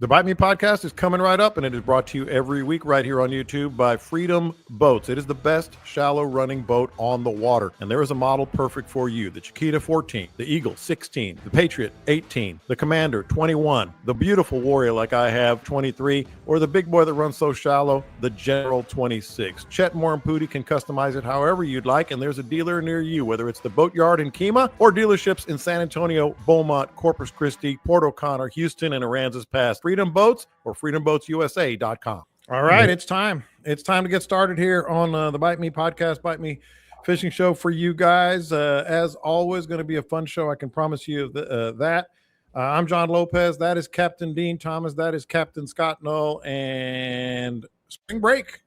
The Bite Me podcast is coming right up, and it is brought to you every week right here on YouTube by Freedom Boats. It is the best shallow running boat on the water, and there is a model perfect for you. The Chiquita 14, the Eagle 16, the Patriot 18, the Commander 21, the beautiful Warrior like I have 23, or the big boy that runs so shallow, the General 26. Chet Moore and Pooty can customize it however you'd like, and there's a dealer near you, whether it's the Boatyard in Kemah or dealerships in San Antonio, Beaumont, Corpus Christi, Port O'Connor, Houston, and Aransas Pass. Freedom Boats or freedomboatsusa.com. All right, it's time. It's time to get started here on the Bite Me podcast, Bite Me fishing show for you guys. As always, going to be a fun show. I can promise you that. I'm John Lopez. That is Captain Dean Thomas. That is Captain Scott Knoll. And Spring Break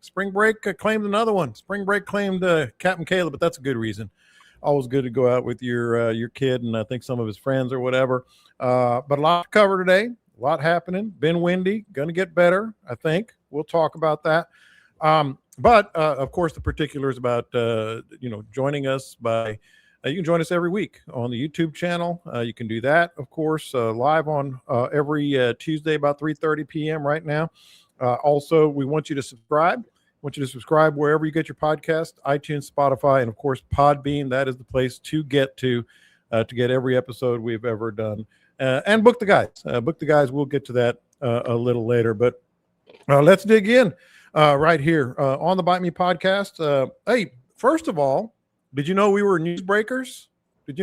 claimed another one. Spring Break claimed Captain Caleb, but that's a good reason. Always good to go out with your kid and I think some of his friends or whatever. But a lot to cover today. A lot happening. Been windy. Going to get better, I think. We'll talk about that. But of course, the particulars about joining us by you can join us every week on the YouTube channel. You can do that, of course, live on every Tuesday about 3:30 p.m. right now. Also, we want you to subscribe. Wherever you get your podcast, iTunes, Spotify, and of course Podbean. That is the place to get get every episode we've ever done. And book the guys. We'll get to that a little later. But let's dig in right here on the Bite Me podcast. Hey, first of all, did you know we were newsbreakers? What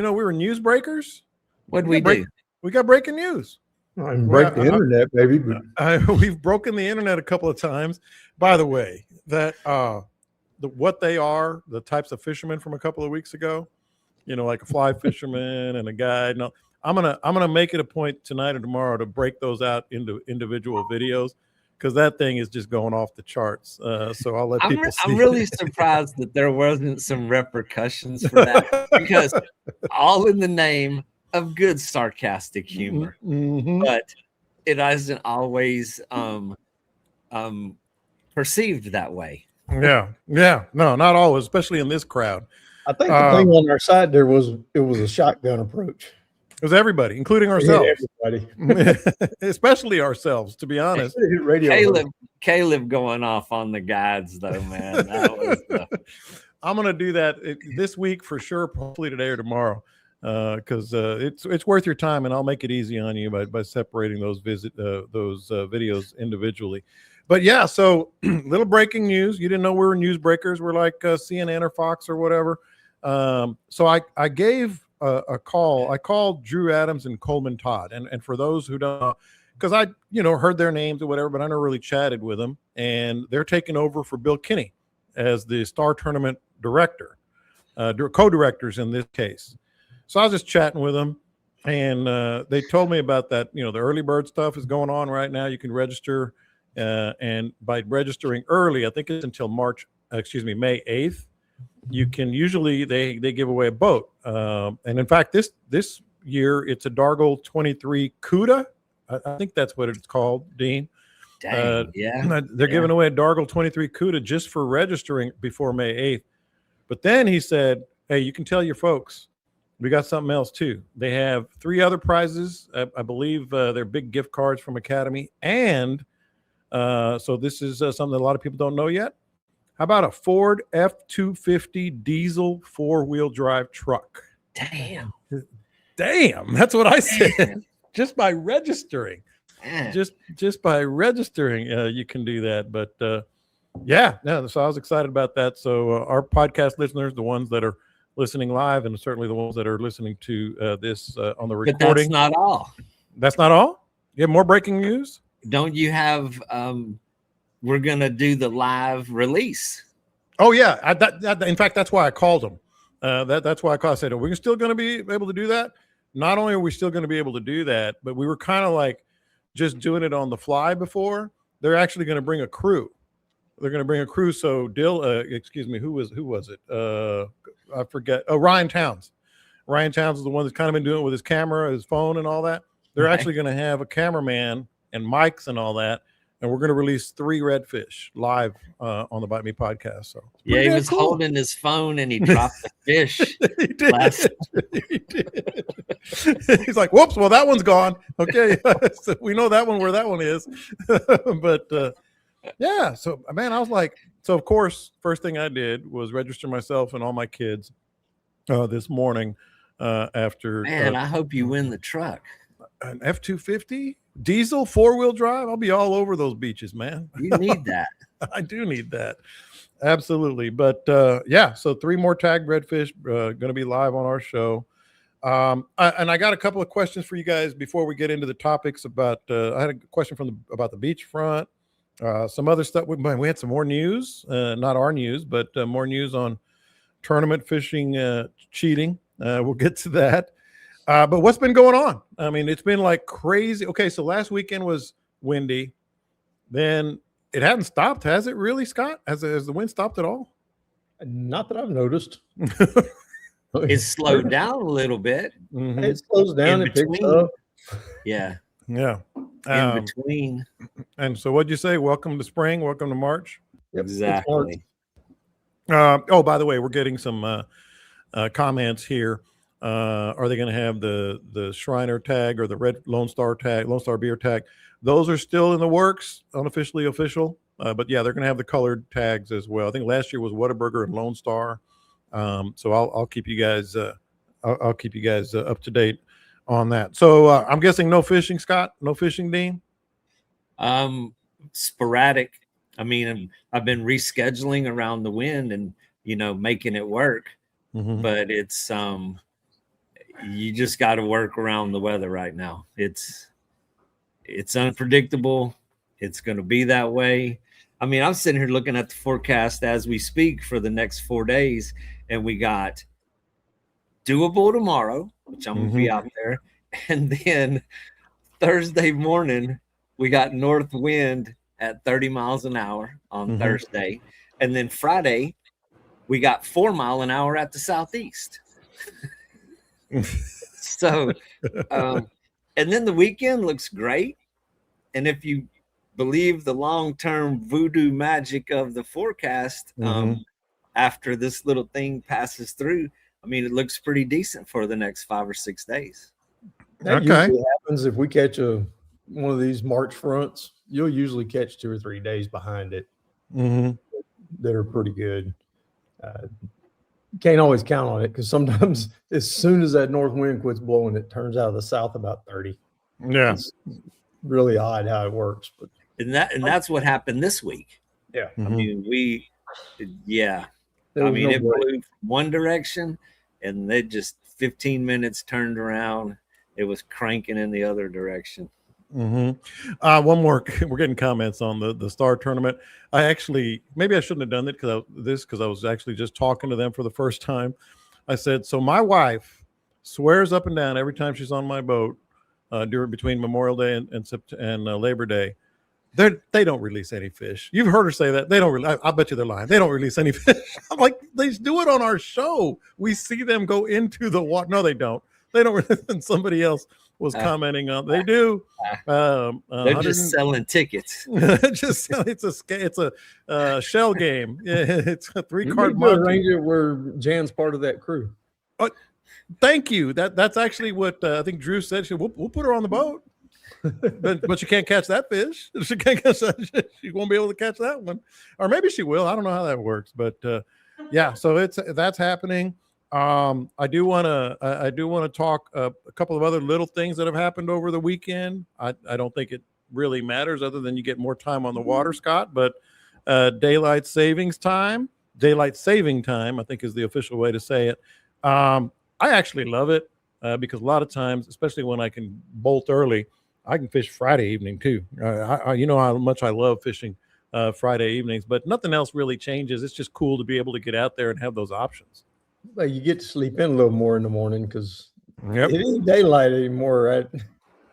did we do? We got breaking news. I can break the internet, baby. We've broken the internet a couple of times. By the way, that what they are, the types of fishermen from a couple of weeks ago, like a fly fisherman and a guide. No, I'm gonna make it a point tonight or tomorrow to break those out into individual videos because that thing is just going off the charts. So I'll let people see. I'm really surprised that there wasn't some repercussions for that because all in the name of good sarcastic humor, but it isn't always perceived that way. Yeah, no, not always, especially in this crowd. I think the thing on our side there was a shotgun approach. It was everybody, including ourselves. Yeah, everybody. Especially ourselves, to be honest. Caleb going off on the guides, though, man. That was I'm going to do that this week for sure, hopefully today or tomorrow, because it's worth your time, and I'll make it easy on you by separating those videos individually. But yeah, so little breaking news. You didn't know we were newsbreakers. We're like CNN or Fox or whatever. So I gave a call. I called Drew Adams and Coleman Todd. And for those who don't know, because I, heard their names or whatever, but I never really chatted with them. And they're taking over for Bill Kinney as the Star Tournament director, co-directors in this case. So I was just chatting with them. And they told me about that, the early bird stuff is going on right now. You can register. And by registering early, I think it's until May 8th. You can usually they give away a boat, and in fact this year it's a Dargle 23 Cuda. I think that's what it's called, Dean. Dang, they're giving away a Dargle 23 Cuda just for registering before May 8th. But then he said, "Hey, you can tell your folks we got something else too. They have 3 other prizes. I believe they're big gift cards from Academy, and so this is something that a lot of people don't know yet. How about a Ford F-250 diesel 4-wheel drive truck?" Damn. That's what I said. Just by registering, just by registering, you can do that. But so I was excited about that. So our podcast listeners, the ones that are listening live, and certainly the ones that are listening to this on the recording. But that's not all. That's not all? You have more breaking news? Don't you have we're gonna do the live release? Oh yeah, in fact that's why I called them. That's why I called. I said, are we still going to be able to do that? Not only are we still going to be able to do that, but we were kind of like just doing it on the fly before. They're actually going to bring a crew. So who was it? I forget. Oh, Ryan Towns. Ryan Towns is the one that's kind of been doing it with his camera, his phone, and all that. They're actually going to have a cameraman and mics and all that and we're going to release 3 redfish live on the Bite Me podcast. So yeah, he was holding his phone and he dropped the fish. He did. He did. He's like, whoops, well, that one's gone. Okay. So we know that one where that one is. But yeah, so man, I was like, so of course, first thing I did was register myself and all my kids this morning after. Man, I hope you win the truck. An F-250 diesel 4-wheel drive. I'll be all over those beaches, man. You need that. I do need that. Absolutely. But yeah, so 3 more tagged redfish going to be live on our show. And I got a couple of questions for you guys before we get into the topics about, I had a question about the beachfront, some other stuff. We had some more news, not our news, but more news on tournament fishing cheating. We'll get to that. But what's been going on? I mean, it's been like crazy. Okay, so last weekend was windy. Then it hadn't stopped, has it really, Scott? Has the wind stopped at all? Not that I've noticed. It slowed down a little bit. Mm-hmm. It slows down. It picks up. Yeah. Yeah. In between. And so what'd you say? Welcome to spring. Welcome to March. Yep, exactly. Oh, by the way, we're getting some comments here. Are they going to have the Shriner tag or the red Lone Star beer tag? Those are still in the works, unofficially official. But yeah, they're going to have the colored tags as well. I think last year was Whataburger and Lone Star. So I'll keep you guys I'll keep you guys up to date on that. So I'm guessing no fishing, Scott. No fishing, Dean. Sporadic. I mean, I've been rescheduling around the wind and making it work. Mm-hmm. But it's you just got to work around the weather right now. It's unpredictable. It's going to be that way. I mean, I'm sitting here looking at the forecast as we speak for the next 4 days, and we got doable tomorrow, which I'm going to be out there. And then Thursday morning, we got north wind at 30 miles an hour on Thursday. And then Friday, we got 4 mile an hour at the southeast. So, and then the weekend looks great. And if you believe the long-term voodoo magic of the forecast, after this little thing passes through, I mean, it looks pretty decent for the next 5 or 6 days. That usually happens if we catch one of these March fronts. You'll usually catch 2 or 3 days behind it that are pretty good. Can't always count on it because sometimes as soon as that north wind quits blowing, it turns out of the south about 30. Yeah, it's really odd how it works, but that's what happened this week. Yeah, I mean it blew one direction, and they just 15 minutes turned around. It was cranking in the other direction. One more. We're getting comments on the Star tournament. Maybe I shouldn't have done it because I was actually just talking to them for the first time. I said, so my wife swears up and down every time she's on my boat between Memorial Day and Labor Day, they don't release any fish. You've heard her say that. They don't. I bet you they're lying. They don't release any fish. I'm like, they do it on our show. We see them go into the water. No, they don't. They don't. And somebody else was commenting on. They do. They're just selling tickets. It's a shell game. Yeah, it's a 3-card Ranger where Jan's part of that crew. Thank you. That's actually what I think Drew said. We'll put her on the boat, but she can't catch that fish. She can't catch that. She won't be able to catch that one, or maybe she will. I don't know how that works, but yeah. So that's happening. I do want to talk a couple of other little things that have happened over the weekend. I don't think it really matters other than you get more time on the water, Scott, but daylight saving time, I think is the official way to say it. I actually love it because a lot of times, especially when I can bolt early, I can fish Friday evening too. You know how much I love fishing Friday evenings, but nothing else really changes. It's just cool to be able to get out there and have those options. Like you get to sleep in a little more in the morning because it ain't daylight anymore, right?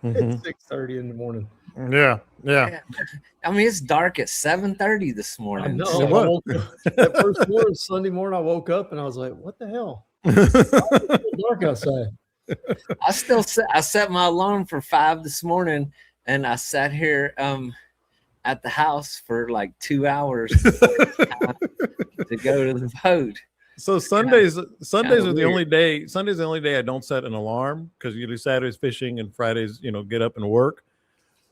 It's 6:30 in the morning. Yeah. I mean, it's dark at 7:30 this morning. I know. That first morning, Sunday morning, I woke up and I was like, "What the hell?" It's dark outside. I set my alarm for 5 this morning, and I sat here. at the house for like 2 hours to go to the boat. So Sundays are the weird. only day. Sunday's the only day I don't set an alarm, because usually Saturday's fishing and Fridays, get up and work.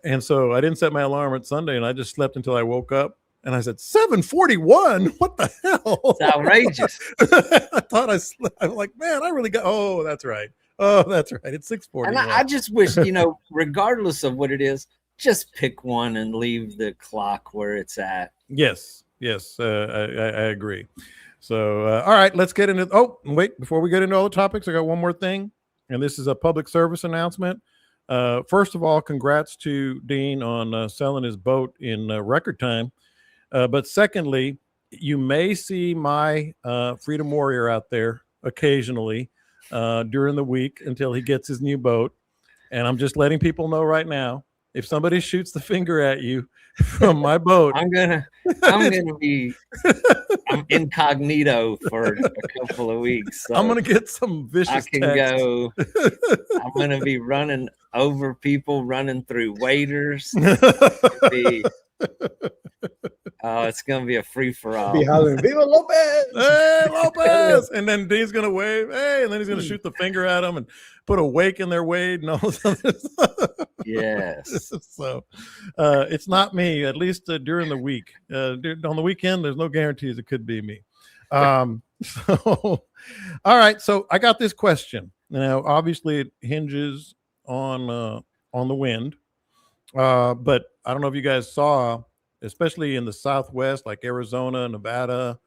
And so I didn't set my alarm at Sunday, and I just slept until I woke up. And I said, 7:41. What the hell? It's outrageous. I thought I slept. I'm like, man, I really got. Oh, that's right. It's 6:40. And I just wish, regardless of what it is, just pick one and leave the clock where it's at. Yes. I agree. So, all right, let's get into. Oh, wait, before we get into all the topics, I got one more thing, and this is a public service announcement. First of all, congrats to Dean on selling his boat in record time. But secondly, you may see my Freedom Warrior out there occasionally during the week until he gets his new boat. And I'm just letting people know right now, if somebody shoots the finger at you from my boat, I'm gonna be incognito for a couple of weeks. So I'm gonna get some vicious. I can text. go. I'm gonna be running over people, running through waders. It's gonna be a free for all. Be hollering, Viva Lopez! Hey, Lopez! And then Dean's gonna wave, hey, and then he's gonna shoot the finger at them and put a wake in their wade and all this other stuff. Yes. So it's not me, at least during the week. On the weekend, there's no guarantees it could be me. So all right, so I got this question. Now, obviously, it hinges on the wind, but I don't know if you guys saw, especially in the Southwest, like Arizona, Nevada,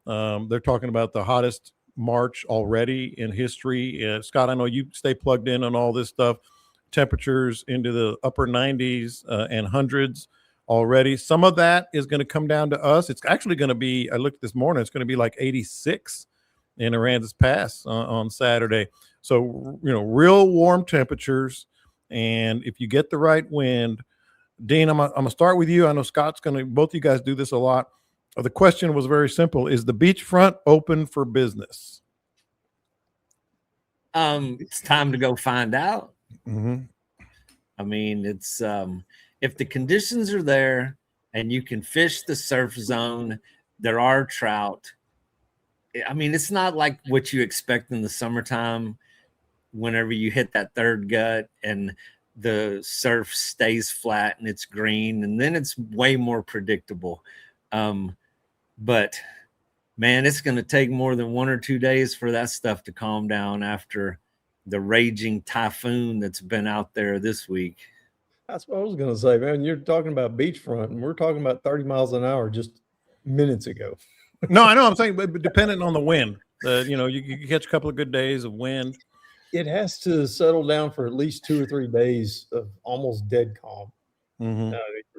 they're talking about the hottest March already in history. Scott, I know you stay plugged in on all this stuff. Temperatures into the upper 90s and hundreds already. Some of that is going to come down to us. It's actually going to be, I looked this morning, it's going to be like 86 in Aransas Pass on Saturday. So, real warm temperatures. And if you get the right wind, Dean, I'm gonna start with you. I know Scott's both of you guys do this a lot. The question was very simple. Is the beachfront open for business? It's time to go find out. Mm-hmm. I mean, it's if the conditions are there and you can fish the surf zone, there are trout. I mean, it's not like what you expect in the summertime whenever you hit that third gut and the surf stays flat and it's green, and then it's way more predictable. But man, it's going to take more than 1 or 2 days for that stuff to calm down after the raging typhoon that's been out there this week. That's what I was going to say, man. You're talking about beachfront, and we're talking about 30 miles an hour just minutes ago. No, I know. I'm saying, but depending on the wind, you catch a couple of good days of wind. It has to settle down for at least 2 or 3 days of almost dead calm,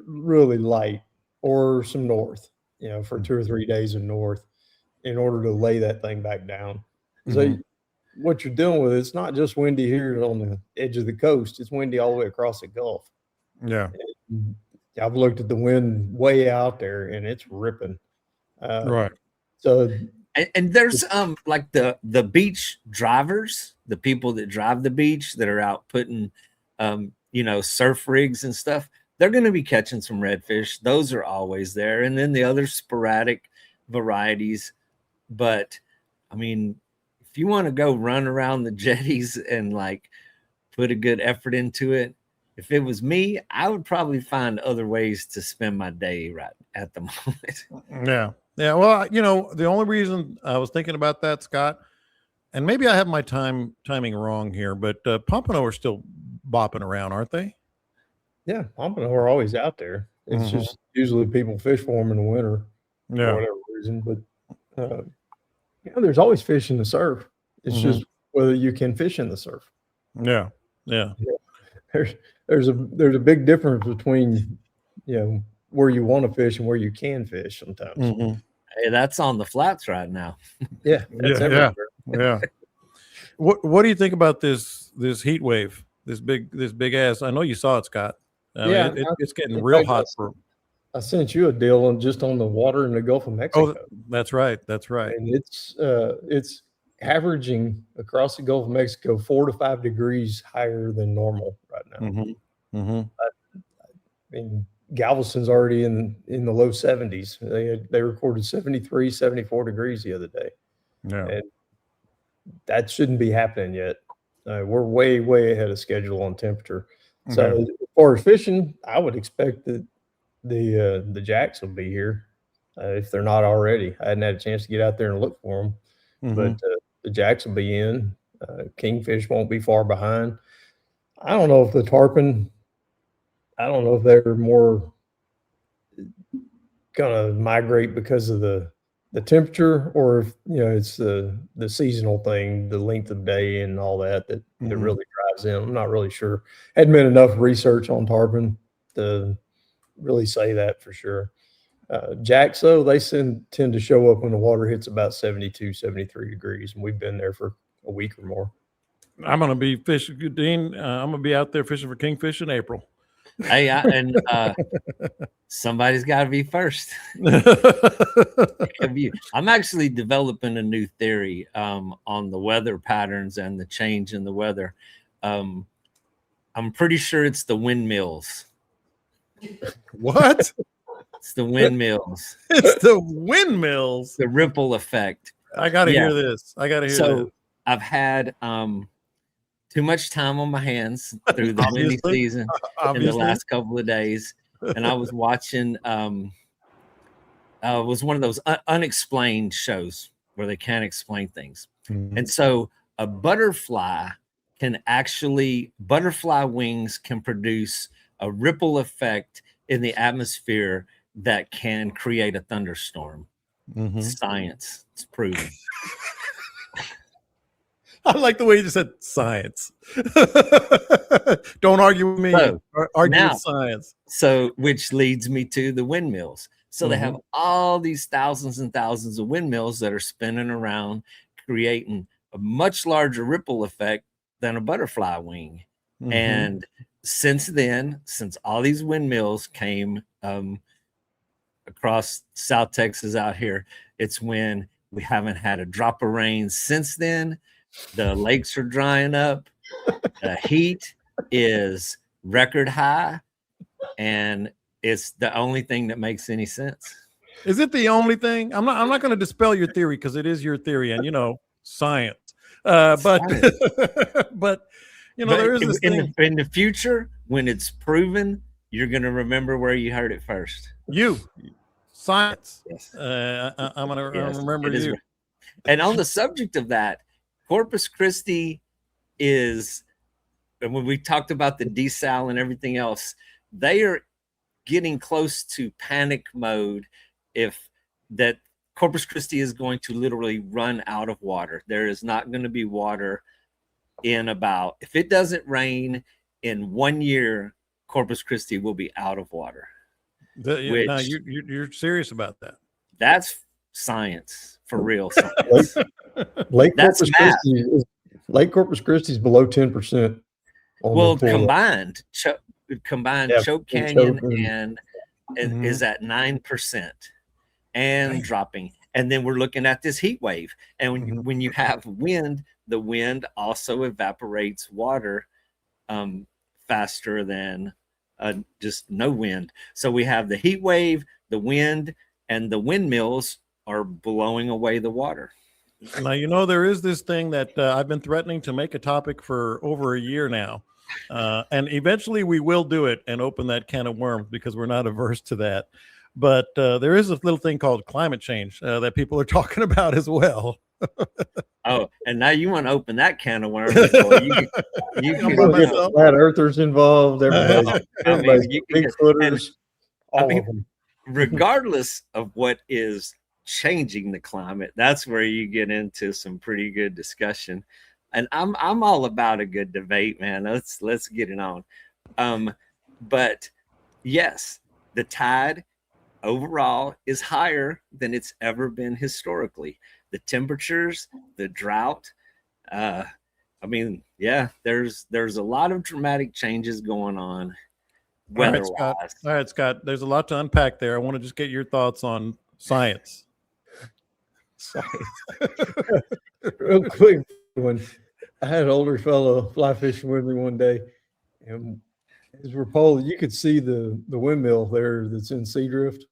really light, or some north, for 2 or 3 days of north in order to lay that thing back down. So what you're dealing with, it's not just windy here on the edge of the coast. It's windy all the way across the Gulf. Yeah. And I've looked at the wind way out there, and it's ripping. Right. So, and there's like the beach drivers, the people that drive the beach that are out putting surf rigs and stuff. They're going to be catching some redfish. Those are always there, and then the other sporadic varieties. But I mean, if you want to go run around the jetties and like put a good effort into it, if it was me, I would probably find other ways to spend my day right at the moment. Yeah. Yeah. Well, the only reason I was thinking about that, Scott, and maybe I have my timing wrong here, but Pompano are still bopping around, aren't they? Yeah, Pompano are always out there. It's just usually people fish for them in the winter for whatever reason. But there's always fish in the surf. It's just whether you can fish in the surf. Yeah. Yeah. There's a big difference between where you want to fish and where you can fish sometimes. Hey, that's on the flats right now. Yeah. Yeah. What do you think about this heat wave? This big ass. I know you saw it, Scott. It's getting real hot. I sent you a deal on the water in the Gulf of Mexico. Oh, that's right. And it's averaging across the Gulf of Mexico 4 to 5 degrees higher than normal right now. I mean, Galveston's already in the low 70s. They recorded 73, 74 degrees the other day. Yeah. And that shouldn't be happening yet. We're way, way ahead of schedule on temperature. So Okay. as far as fishing, I would expect that the jacks will be here if they're not already. I hadn't had a chance to get out there and look for them, but the jacks will be in. Kingfish won't be far behind. I don't know if the tarpon, I don't know if they're more gonna migrate because of the temperature, or if it's the seasonal thing, the length of day and all that really drives them. I'm not really sure. Hadn't been enough research on tarpon to really say that for sure. Jacks, though, they tend to show up when the water hits about 72, 73 degrees, and we've been there for a week or more. I'm gonna be fishing, Dean. I'm gonna be out there fishing for kingfish in April. Hey, somebody's got to be first. I'm actually developing a new theory on the weather patterns and the change in the weather. I'm pretty sure it's the windmills. What? It's the windmills. It's the windmills. The ripple effect. I got to hear this. I got to hear this. I've had too much time on my hands through the rainy season in the last couple of days. And I was watching, was one of those unexplained shows where they can't explain things. And so a butterfly butterfly wings can produce a ripple effect in the atmosphere that can create a thunderstorm. Science, it's proven. I like the way you just said science. Don't argue with me. Argue with science. So, which leads me to the windmills. So they have all these thousands and thousands of windmills that are spinning around, creating a much larger ripple effect than a butterfly wing. And since all these windmills came across South Texas out here, it's when we haven't had a drop of rain since then. The lakes are drying up. The heat is record high, and it's the only thing that makes any sense. Is it the only thing? I'm not going to dispel your theory because it is your theory, and science. But there is this thing in the future when it's proven. You're going to remember where you heard it first. Science. Yes. I'm going to remember you. And on the subject of that, Corpus Christi is, and when we talked about the desal and everything else, they are getting close to panic mode if that Corpus Christi is going to literally run out of water. There is not going to be water if it doesn't rain in 1 year, Corpus Christi will be out of water. Now you're serious about that? That's science, for real science. Lake Corpus Christi is below 10%. Well, combined Choke Canyon and is at 9% and dropping. And then we're looking at this heat wave. And when you have wind, the wind also evaporates water faster than just no wind. So we have the heat wave, the wind, and the windmills are blowing away the water. Now, there is this thing that I've been threatening to make a topic for over a year now. And eventually we will do it and open that can of worms because we're not averse to that. But there is a little thing called climate change that people are talking about as well. Oh, and now you want to open that can of worms. You can get flat earthers involved. Everybody, Bigfooters, all of them. Regardless of what is changing the climate, that's where you get into some pretty good discussion. And I'm all about a good debate, man. Let's get it on. But yes, the tide overall is higher than it's ever been historically. The temperatures, the drought. There's a lot of dramatic changes going on weather-wise. All right, Scott. There's a lot to unpack there. I want to just get your thoughts on science. Real quick, when I had an older fellow fly fishing with me one day, and as we're polling, you could see the windmill there that's in Seadrift,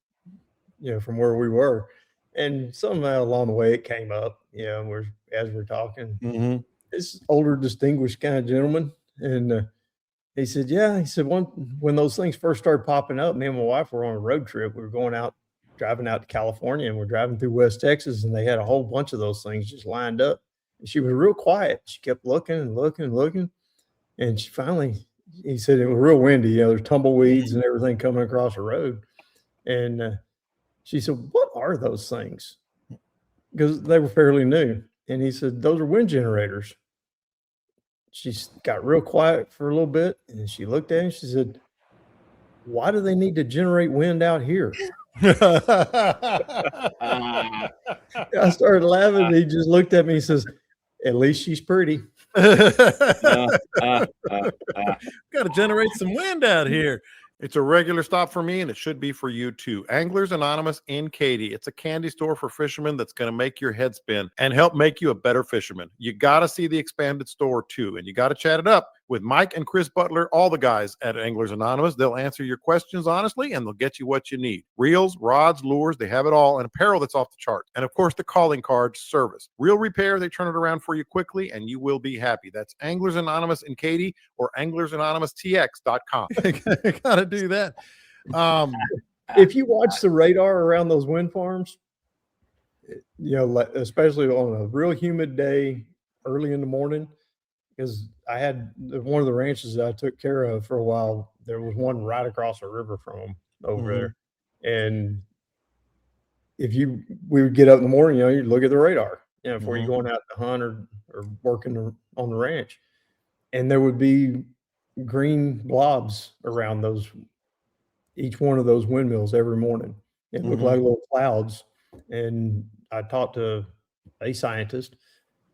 from where we were. And somehow along the way it came up, as we're talking. Mm-hmm. This older, distinguished kind of gentleman. And he said, yeah, he said, when those things first started popping up, me and my wife were on a road trip. We were driving out to California, and we're driving through West Texas, and they had a whole bunch of those things just lined up. And she was real quiet. She kept looking and looking and looking. And he said it was real windy. There's tumbleweeds and everything coming across the road. And she said, what are those things? Because they were fairly new. And he said, those are wind generators. She got real quiet for a little bit, and she looked at him. She said, why do they need to generate wind out here? I started laughing. He just looked at me and says, at least she's pretty. Got to generate some wind out here. It's a regular stop for me, and it should be for you too. Anglers Anonymous in Katy. It's a candy store for fishermen that's going to make your head spin and help make you a better fisherman. You got to see the expanded store too, and you got to chat it up with Mike and Chris Butler, all the guys at Anglers Anonymous. They'll answer your questions honestly, and they'll get you what you need. Reels, rods, lures, they have it all, and apparel that's off the chart. And of course, the calling card service. Real repair, they turn it around for you quickly, and you will be happy. That's Anglers Anonymous in Katy or anglersanonymous.tx.com. Got to do that. If you watch the radar around those wind farms, especially on a real humid day early in the morning, because I had one of the ranches that I took care of for a while. There was one right across the river from them over there. And we would get up in the morning, you'd look at the radar, before you're going out to hunt or working on the ranch. And there would be green blobs around each one of those windmills every morning. It looked like little clouds. And I talked to a scientist,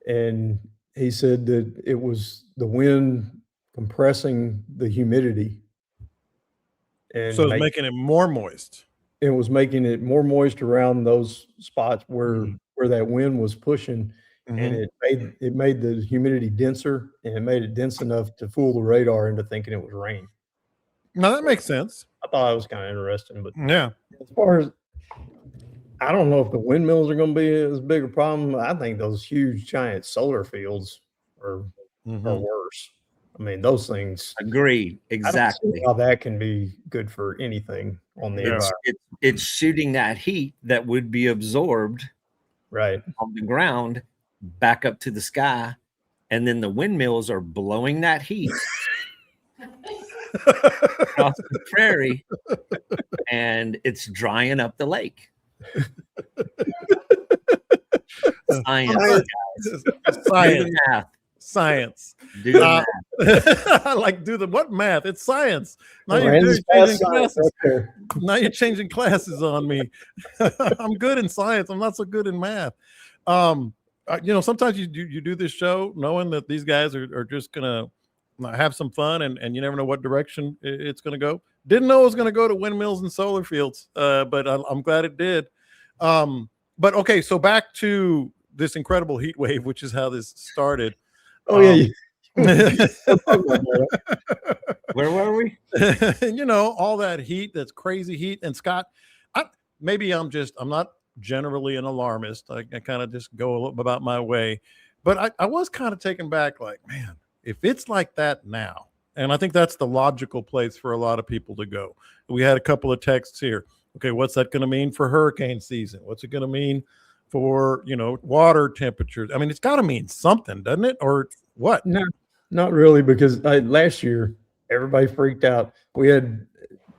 and he said that it was the wind compressing the humidity. And so it's making it more moist. It was making it more moist around those spots where that wind was pushing. And it made the humidity denser, and it made it dense enough to fool the radar into thinking it was rain. Now that makes sense. I thought it was kind of interesting, but yeah, as far as, I don't know if the windmills are going to be as big a problem. I think those huge giant solar fields are worse. I mean, those things. Agreed. Exactly. I don't see how that can be good for anything on the environment. It's shooting that heat that would be absorbed right on the ground back up to the sky, and then the windmills are blowing that heat across the prairie, and it's drying up the lake. Science, guys. Science. Do the math. Science. Do the math. I like do the what math? It's science. Now changing classes. Now you're changing classes on me. I'm good in science. I'm not so good in math. Sometimes you do this show knowing that these guys are just gonna have some fun, and you never know what direction it's gonna go. Didn't know it was gonna go to windmills and solar fields, but I'm glad it did. But okay, so back to this incredible heat wave, which is how this started. Where were we? All that heat, that's crazy heat. And Scott, I'm not generally an alarmist. I kind of just go about my way, but I was kind of taken back, like, man, if it's like that now, and I think that's the logical place for a lot of people to go. We had a couple of texts here. Okay, what's that going to mean for hurricane season? What's it going to mean for, water temperatures? I mean, it's got to mean something, doesn't it? Or what? No, not really, because last year, everybody freaked out. We had,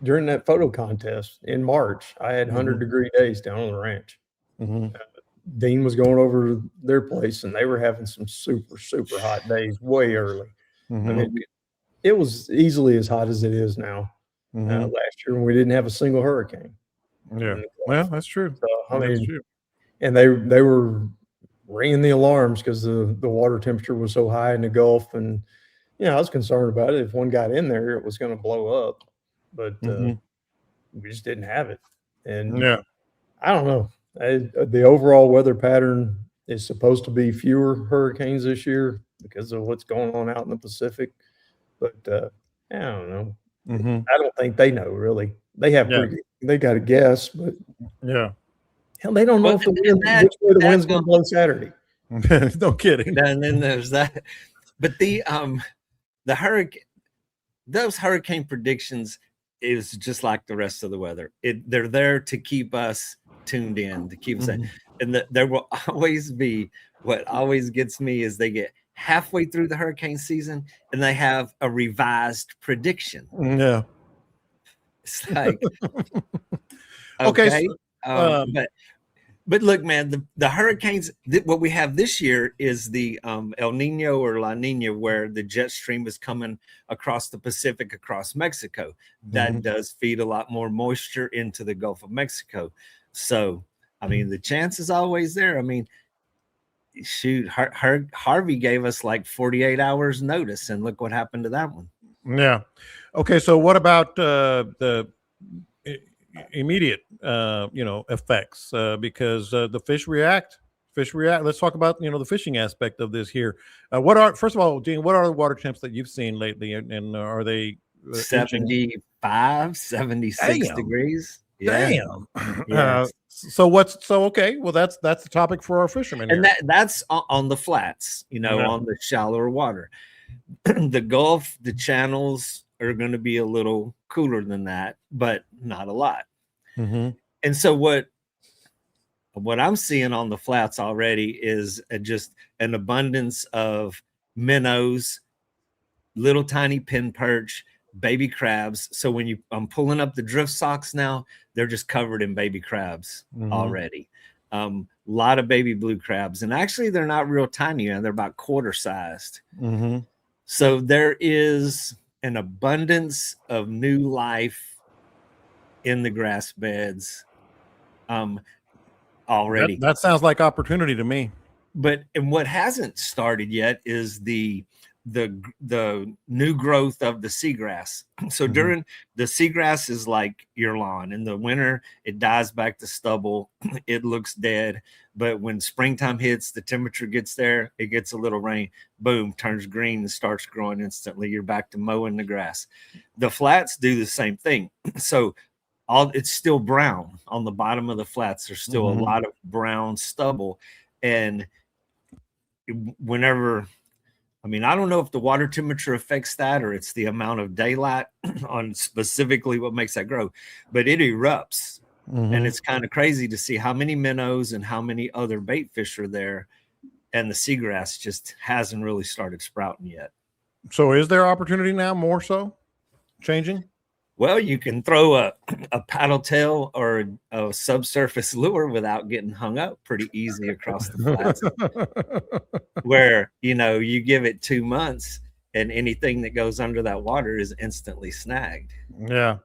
during that photo contest in March, I had 100-degree days down on the ranch. Dean was going over to their place, and they were having some super, super hot days way early. I mean, it was easily as hot as it is now. Last year when we didn't have a single hurricane. Yeah, well, that's true. So, that's true. And they were ringing the alarms because the water temperature was so high in the Gulf, and I was concerned about it. If one got in there, it was going to blow up, but we just didn't have it. And I don't know. The overall weather pattern is supposed to be fewer hurricanes this year because of what's going on out in the Pacific, but I don't know. I don't think they know really. They have they got a guess, but hell, they don't know if the wind, which way the wind's going to blow Saturday. No kidding. And then there's that. But the hurricane, those hurricane predictions is just like the rest of the weather. They're there to keep us tuned in, to keep us in. And there will always be, what always gets me is they get halfway through the hurricane season and they have a revised prediction. Yeah. It's like, okay. But look, man, the hurricanes, what we have this year is the El Nino or La Nina, where the jet stream is coming across the Pacific, across Mexico. That does feed a lot more moisture into the Gulf of Mexico. So, I mean, the chance is always there. I mean, shoot, Harvey gave us like 48 hours notice, and look what happened to that one. Yeah. Okay. So what about the immediate effects, because the fish react. Let's talk about the fishing aspect of this here. First of all, Gene, what are the water temps that you've seen lately, and are they 75, 76 degrees? Damn. Okay, well that's the topic for our fishermen and here. That's on the flats, on the shallower water. The Gulf, the channels are going to be a little cooler than that, but not a lot. And so what I'm seeing on the flats already is just an abundance of minnows, little tiny pin perch, baby crabs. So when I'm pulling up the drift socks now, they're just covered in baby crabs already. A lot of baby blue crabs, and actually they're not real tiny, they're about quarter sized. So there is an abundance of new life in the grass beds already. That sounds like opportunity to me. And what hasn't started yet is the new growth of the seagrass. So during the seagrass is like your lawn. In the winter, it dies back to stubble. It looks dead. But when springtime hits, the temperature gets there, it gets a little rain, boom, turns green and starts growing instantly. You're back to mowing the grass. The flats do the same thing. So it's still brown on the bottom of the flats. There's still a lot of brown stubble. And whenever, I don't know if the water temperature affects that or it's the amount of daylight on specifically what makes that grow, but it erupts. And it's kind of crazy to see how many minnows and how many other bait fish are there. And the seagrass just hasn't really started sprouting yet. So is there opportunity now more so changing? Well, you can throw a paddle tail or a subsurface lure without getting hung up pretty easy across the flats. Where, you give it 2 months and anything that goes under that water is instantly snagged. Yeah.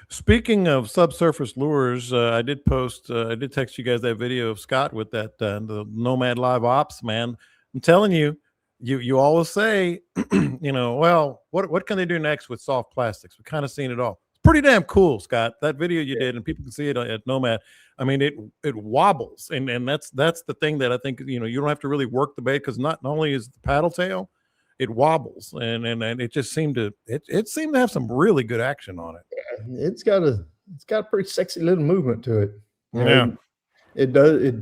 Speaking of subsurface lures, I did text you guys that video of Scott with that, the Nomad Live Ops, man. I'm telling you, you always say, well, what can they do next with soft plastics? We've kind of seen it all. It's pretty damn cool, Scott. That video you did, and people can see it at Nomad. It wobbles, and that's the thing that I think you don't have to really work the bait, because not only is the paddle tail, it wobbles, and it just seemed to have some really good action on it. Yeah, it's got a pretty sexy little movement to it. It does.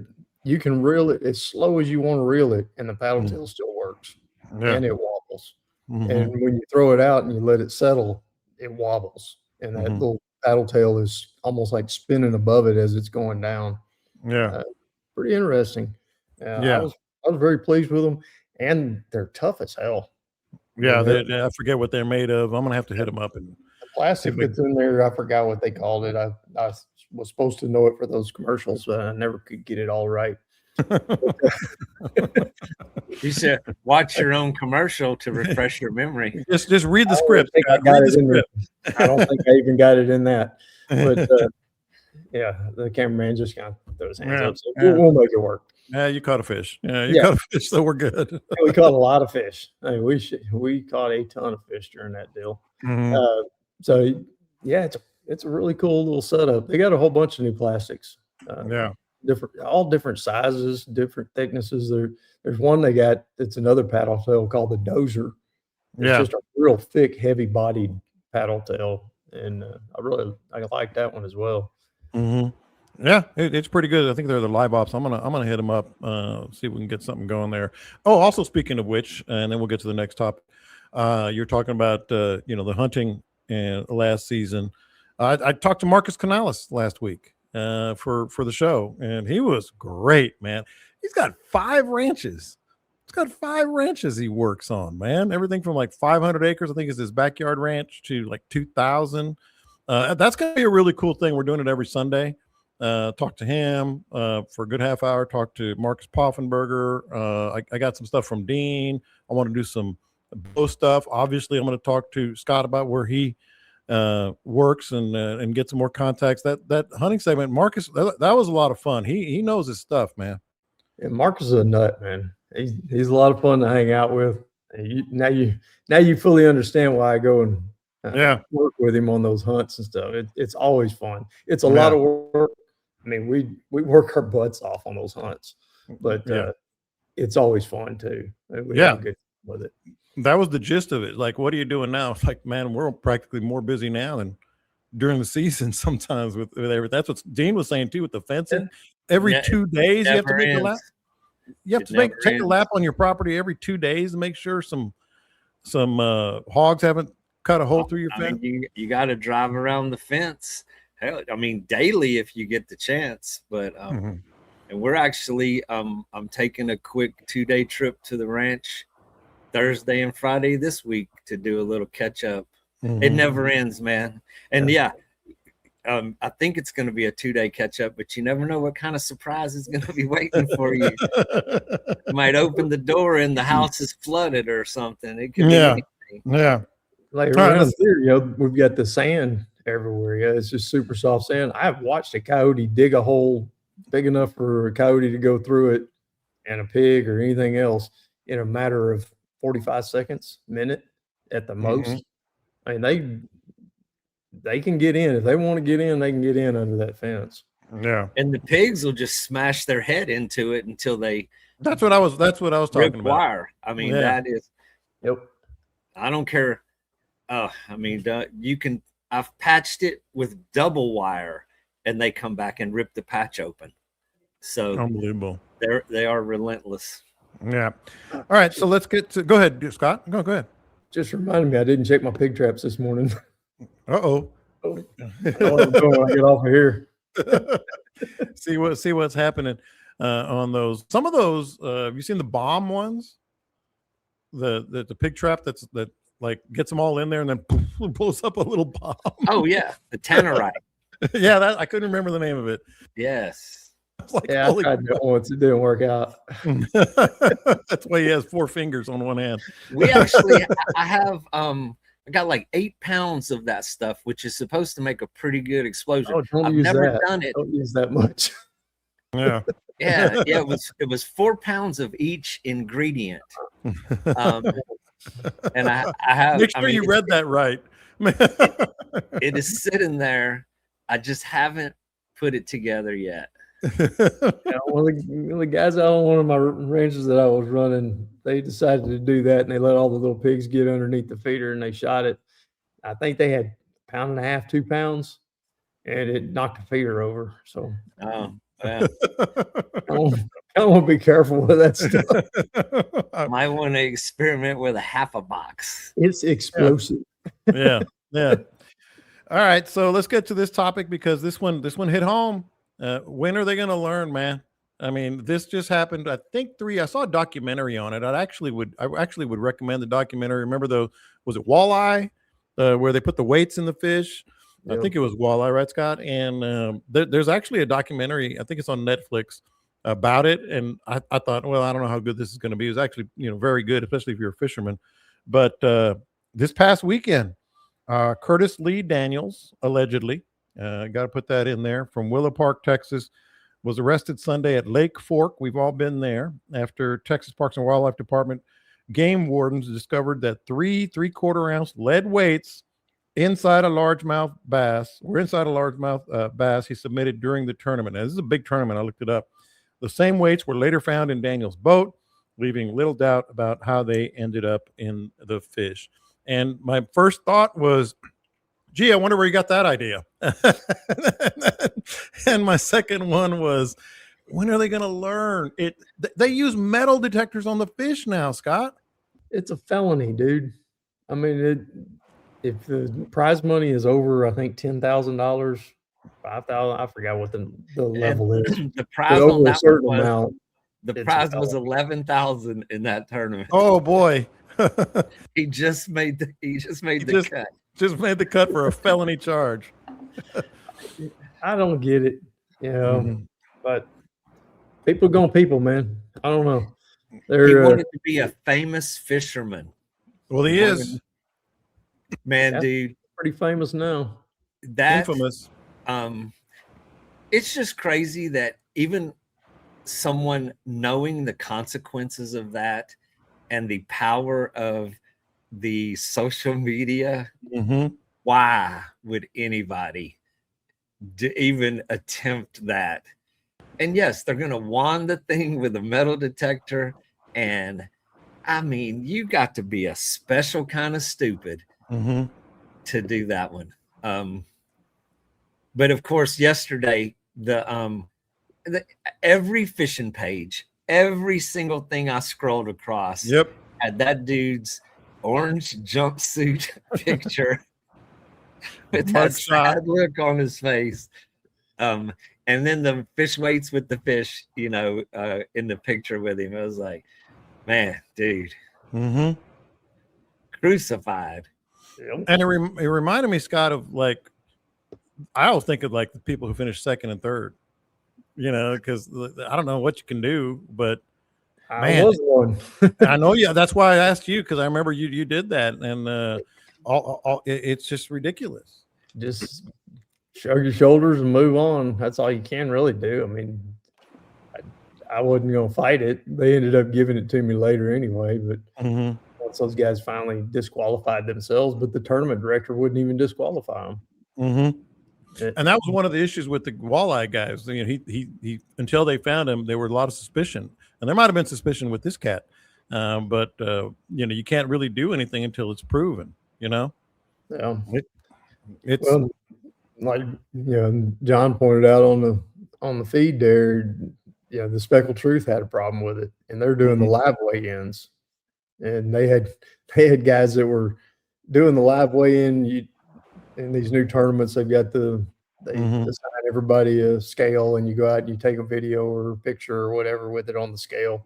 You can reel it as slow as you want to reel it, and the paddle tail still works. And it wobbles. And when you throw it out and you let it settle, it wobbles, and that little paddle tail is almost like spinning above it as it's going down. Pretty interesting. I was very pleased with them, and they're tough as hell. I forget what they're made of. I'm gonna have to hit them up. And the plastic that's in there, I forgot what they called it. I was supposed to know it for those commercials, but I never could get it all right. You should watch your own commercial to refresh your memory. Just read the script. I don't think I even got it in that. But the cameraman just kind of throws his hands up. So we'll make it work. Yeah, you caught a fish. You caught a fish, so we're good. We caught a lot of fish. We caught a ton of fish during that deal. It's a really cool little setup. They got a whole bunch of new plastics. All different sizes, different thicknesses. There's one they got that's another paddle tail called the Dozer. It's just a real thick, heavy-bodied paddle tail, and I like that one as well. Yeah, it's pretty good. I think they're the live ops. I'm gonna hit them up, see if we can get something going there. Oh, also speaking of which, and then we'll get to the next topic. You're talking about the hunting and last season. I talked to Marcus Canales last week for the show, and he was great, man. He's got 5 ranches. He's got 5 ranches he works on, man. Everything from like 500 acres, I think, is his backyard ranch, to like 2,000. That's gonna be a really cool thing. We're doing it every Sunday. Talk to him for a good half hour. Talk to Marcus Poffenberger. I got some stuff from Dean. I want to do some bow stuff. Obviously, I'm going to talk to Scott about where he works and get some more contacts. That hunting segment, Marcus, that was a lot of fun. He knows his stuff, man. Yeah, Marcus is a nut, man. He's a lot of fun to hang out with. Now you fully understand why I go and work with him on those hunts and stuff. It's always fun. It's a lot of work. I mean, we work our butts off on those hunts, but it's always fun too. We have a good time with it. That was the gist of it. Like, what are you doing now? It's like, man, we're practically more busy now than during the season sometimes with everything. That's what Dean was saying too with the fencing. Every 2 days you have to make a lap. You have to take a lap on your property every 2 days to make sure some hogs haven't cut a hole through your fence. You got to drive around the fence. Hell, I mean, daily if you get the chance. But and we're actually I'm taking a quick 2-day trip to the ranch Thursday and Friday this week to do a little catch up. It never ends, man. And I think it's going to be a 2-day catch up, but you never know what kind of surprise is going to be waiting for you. You might open the door and the house is flooded or something. It could be anything. Yeah. Like around here, we've got the sand everywhere. Yeah, it's just super soft sand. I've watched a coyote dig a hole big enough for a coyote to go through it, and a pig or anything else, in a matter of 45 seconds, minute at the most. I mean, they can get in. If they want to get in, they can get in under that fence. Yeah. And the pigs will just smash their head into it until they That's what I was talking about. Wire. I mean, that is I don't care. I mean, I've patched it with double wire and they come back and rip the patch open. So unbelievable. They are relentless. Yeah. All right. So let's get to, go ahead, Scott. Go ahead. Just reminded me, I didn't check my pig traps this morning. Uh-oh. I know what I'm doing when I get off of here. see what's happening on those. Some of those, have you seen the bomb ones? The pig trap that like gets them all in there and then poof, blows up a little bomb. Oh yeah, the tannerite. Yeah, that I couldn't remember the name of it. Yes. Like, I tried that once. It didn't work out. That's why he has 4 fingers on one hand. We actually, I have, I got like 8 pounds of that stuff, which is supposed to make a pretty good explosion. Oh, I've never done it. Don't use that much. Yeah. Yeah. It was 4 pounds of each ingredient. And I have. Make sure you read that right. It is sitting there. I just haven't put it together yet. One of the guys out on one of my ranches that I was running, they decided to do that, and they let all the little pigs get underneath the feeder and they shot it. I think they had 1.5 pounds, 2 pounds, and it knocked the feeder over. So yeah. I want to be careful with that stuff. I might want to experiment with a half a box. It's explosive. Yeah. All right, so let's get to this topic because this one hit home. When are they going to learn, man? I mean, this just happened. I think I saw a documentary on it. I actually would recommend the documentary. Remember was it walleye, where they put the weights in the fish? Yep. I think it was walleye, right, Scott? And there's actually a documentary. I think it's on Netflix about it. And I thought, well, I don't know how good this is going to be. It was actually, very good, especially if you're a fisherman. But this past weekend, Curtis Lee Daniels, allegedly, got to put that in there, from Willow Park, Texas, was arrested Sunday at Lake Fork. We've all been there. After Texas Parks and Wildlife Department game wardens discovered that 3 3/4-ounce lead weights inside a largemouth bass he submitted during the tournament. Now, this is a big tournament. I looked it up. The same weights were later found in Daniel's boat, leaving little doubt about how they ended up in the fish. And my first thought was, Gee, I wonder where you got that idea. And my second one was, when are they going to learn it? They use metal detectors on the fish now, Scott. It's a felony, dude. I mean, if the prize money is over, I think $10,000, 5,000, I forgot what the level is. The prize But on over a that certain one was amount, the it's a prize was felony. 11,000 in that tournament. Oh boy. He just made the cut. Just made the cut for a felony charge. I don't get it, you know, but people going people, man. I don't know. He They're wanted to be a famous fisherman. Well, he is Man, That's dude, pretty famous now. that infamous. It's just crazy that even someone knowing the consequences of that and the power of the social media, why would anybody even attempt that? And yes, they're going to wand the thing with a metal detector. And I mean, you got to be a special kind of stupid to do that one. But of course, yesterday, every fishing page, every single thing I scrolled across had that dude's orange jumpsuit picture with that sad look on his face. And then the fish waits with the fish, in the picture with him. I was like, man, dude, crucified. And it reminded me, Scott, of like, I always think of like the people who finish second and third, because I don't know what you can do, but I was one. I know. Yeah, that's why I asked you, because I remember you did that, and it's just ridiculous. Just shrug your shoulders and move on. That's all you can really do. I mean, I wasn't going to fight it. They ended up giving it to me later anyway, but once those guys finally disqualified themselves, but the tournament director wouldn't even disqualify them. And that was one of the issues with the walleye guys. He until they found him, there were a lot of suspicion, and there might have been suspicion with this cat, but you can't really do anything until it's proven. Yeah, it's well, like John pointed out on the feed there. The Speckled Truth had a problem with it, and they're doing the live weigh-ins, and they had guys that were doing the live weigh-in. In these new tournaments, they've got they assign everybody a scale, and you go out and you take a video or a picture or whatever with it on the scale.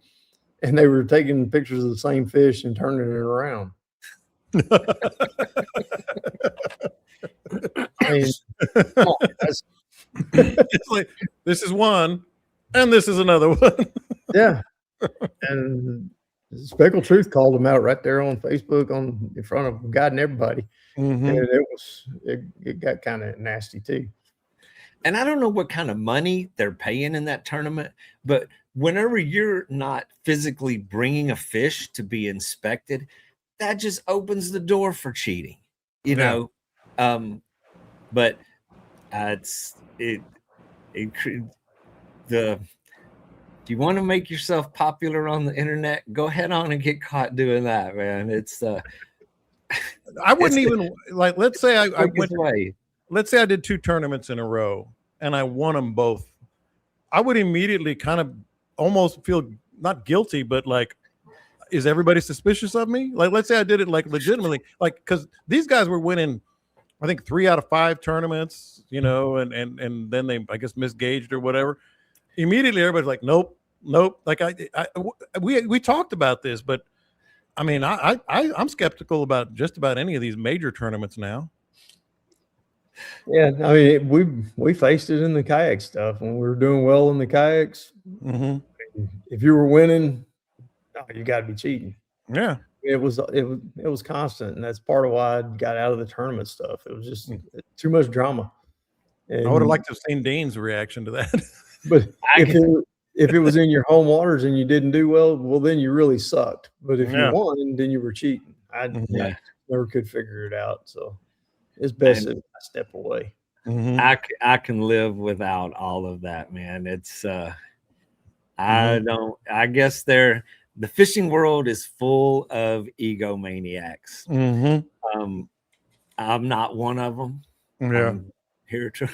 And they were taking pictures of the same fish and turning it around. I mean, it's like, this is one, and this is another one. Yeah, and Speckled Truth called them out right there on Facebook in front of God and everybody. And it got kind of nasty too. And I don't know what kind of money they're paying in that tournament, but whenever you're not physically bringing a fish to be inspected, that just opens the door for cheating, know. But if you want to make yourself popular on the internet, go head on and get caught doing that, man. It's I wouldn't even like. Let's say I went. Way. Let's say I did 2 tournaments in a row and I won them both. I would immediately kind of almost feel not guilty, but like, is everybody suspicious of me? Like, let's say I did it like legitimately, like, because these guys were winning, I think 3 out of 5 tournaments, and then they, I guess, misgauged or whatever. Immediately, everybody's like, nope. Like we talked about this, but I mean, I'm skeptical about just about any of these major tournaments now. Yeah, I mean, we faced it in the kayak stuff when we were doing well in the kayaks. If you were winning, you got to be cheating. Yeah, it was constant, and that's part of why I got out of the tournament stuff. It was just too much drama. And I would have liked to have seen Dean's reaction to that. But if it was in your home waters and you didn't do well, then you really sucked. But if you won, then you were cheating. I never could figure it out. So it's best if I step away. I can live without all of that, man. It's I guess the fishing world is full of egomaniacs. I'm not one of them. Yeah. I'm here to.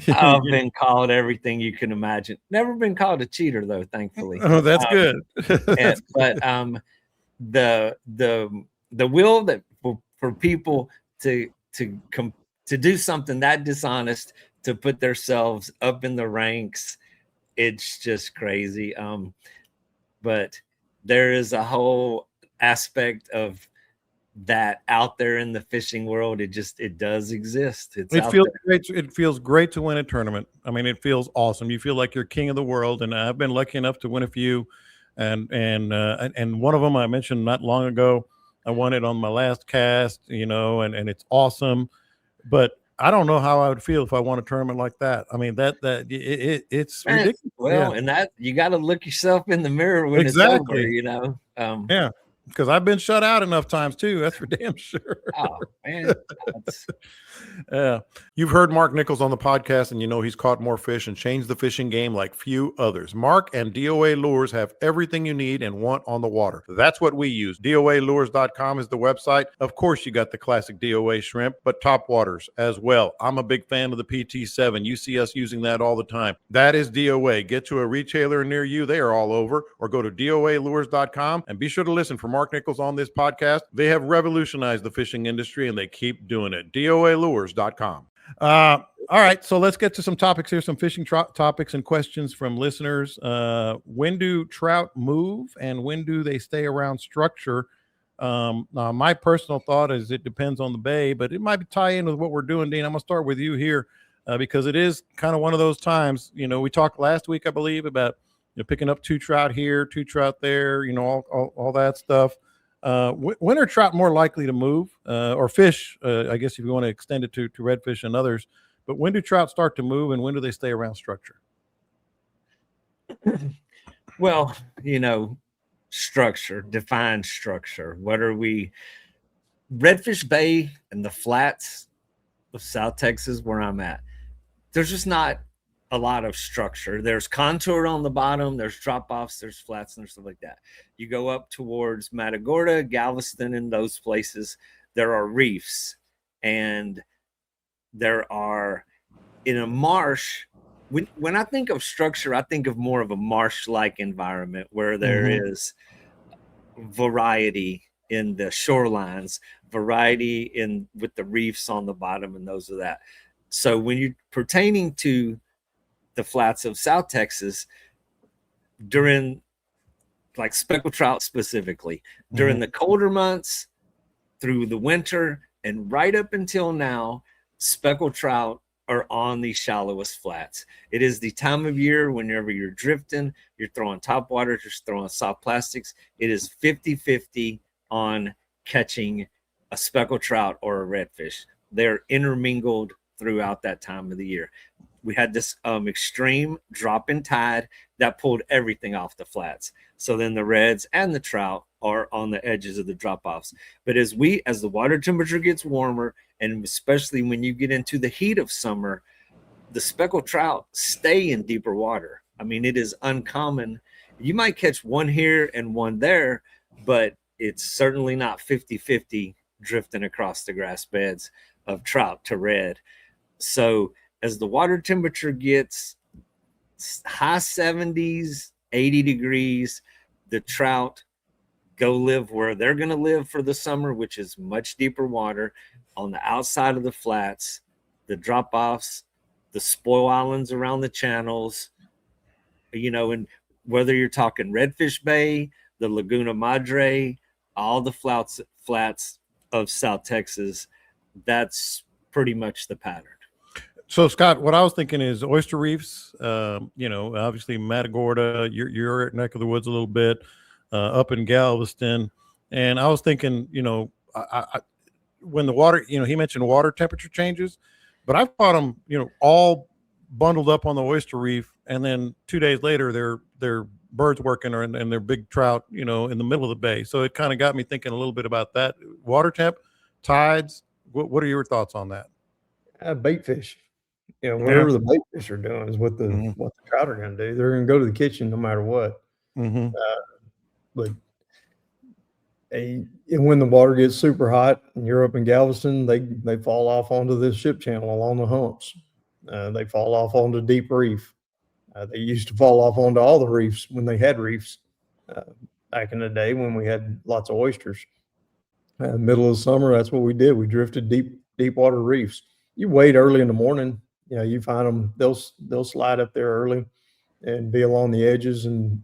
I've been called everything you can imagine. Never been called a cheater though, thankfully. Oh, that's good. But the will that for people to do something that dishonest, to put themselves up in the ranks, it's just crazy. But there is a whole aspect of that out there in the fishing world. It does exist. It feels great. It feels great to win a tournament. I mean, it feels awesome. You feel like you're king of the world. And I've been lucky enough to win a few. And one of them I mentioned not long ago, I won it on my last cast, and it's awesome. But I don't know how I would feel if I won a tournament like that. I mean, it's ridiculous. Well, and that you got to look yourself in the mirror when it's over, Yeah, because I've been shut out enough times too. That's for damn sure. Oh man. Yeah. You've heard Mark Nichols on the podcast, and he's caught more fish and changed the fishing game like few others. Mark and DOA Lures have everything you need and want on the water. That's what we use. DOAlures.com is the website. Of course, you got the classic DOA shrimp, but top waters as well. I'm a big fan of the PT7. You see us using that all the time. That is DOA. Get to a retailer near you. They are all over. Or go to DOAlures.com and be sure to listen for Mark Nichols on this podcast. They have revolutionized the fishing industry and they keep doing it. DOAlures.com. All right, so let's get to some topics here, some fishing topics and questions from listeners. When do trout move and when do they stay around structure? Now, my personal thought is it depends on the bay, but it might tie in with what we're doing, Dean. I'm going to start with you here because it is kind of one of those times. We talked last week, I believe, about picking up 2 trout here, 2 trout there, all that stuff. When are trout more likely to move or fish? I guess if you want to extend it to redfish and others, but when do trout start to move and when do they stay around structure? Well, structure, defined structure. What are we? Redfish Bay and the flats of South Texas, where I'm at, there's just not a lot of structure. There's contour on the bottom, there's drop-offs, there's flats, and there's stuff like that. You go up towards Matagorda, Galveston, and those places, there are reefs, and there are in a marsh. When I think of structure, I think of more of a marsh-like environment where there is variety in the shorelines, variety with the reefs on the bottom, and those are that. So when you're pertaining to the flats of South Texas, during like speckled trout specifically, during the colder months, through the winter, and right up until now, speckled trout are on the shallowest flats. It is the time of year whenever you're drifting, you're throwing top water, you're throwing soft plastics. It is 50-50 on catching a speckled trout or a redfish. They're intermingled throughout that time of the year. We had this extreme drop in tide that pulled everything off the flats. So then the reds and the trout are on the edges of the drop-offs. But as the water temperature gets warmer, and especially when you get into the heat of summer, the speckled trout stay in deeper water. I mean, it is uncommon. You might catch one here and one there, but it's certainly not 50-50 drifting across the grass beds of trout to red. So as the water temperature gets high 70s, 80 degrees, the trout go live where they're going to live for the summer, which is much deeper water on the outside of the flats, the drop-offs, the spoil islands around the channels, and whether you're talking Redfish Bay, the Laguna Madre, all the flats of South Texas, that's pretty much the pattern. So, Scott, what I was thinking is oyster reefs, obviously Matagorda, your neck of the woods a little bit, up in Galveston. And I was thinking, when the water, he mentioned water temperature changes, but I've caught them, all bundled up on the oyster reef. And then 2 days later, they're birds working and they're big trout, in the middle of the bay. So it kind of got me thinking a little bit about that. Water temp, tides. What are your thoughts on that? Bait fish. Whatever the bait fish are doing is what the trout are going to do. They're going to go to the kitchen no matter what. But And when the water gets super hot and you're up in Galveston, they fall off onto this ship channel along the humps. They fall off onto deep reef. They used to fall off onto all the reefs when they had reefs uh, back in the day when we had lots of oysters. Middle of summer, that's what we did. We drifted deep water reefs. You wait early in the morning, you find them. They'll slide up there early and be along the edges, and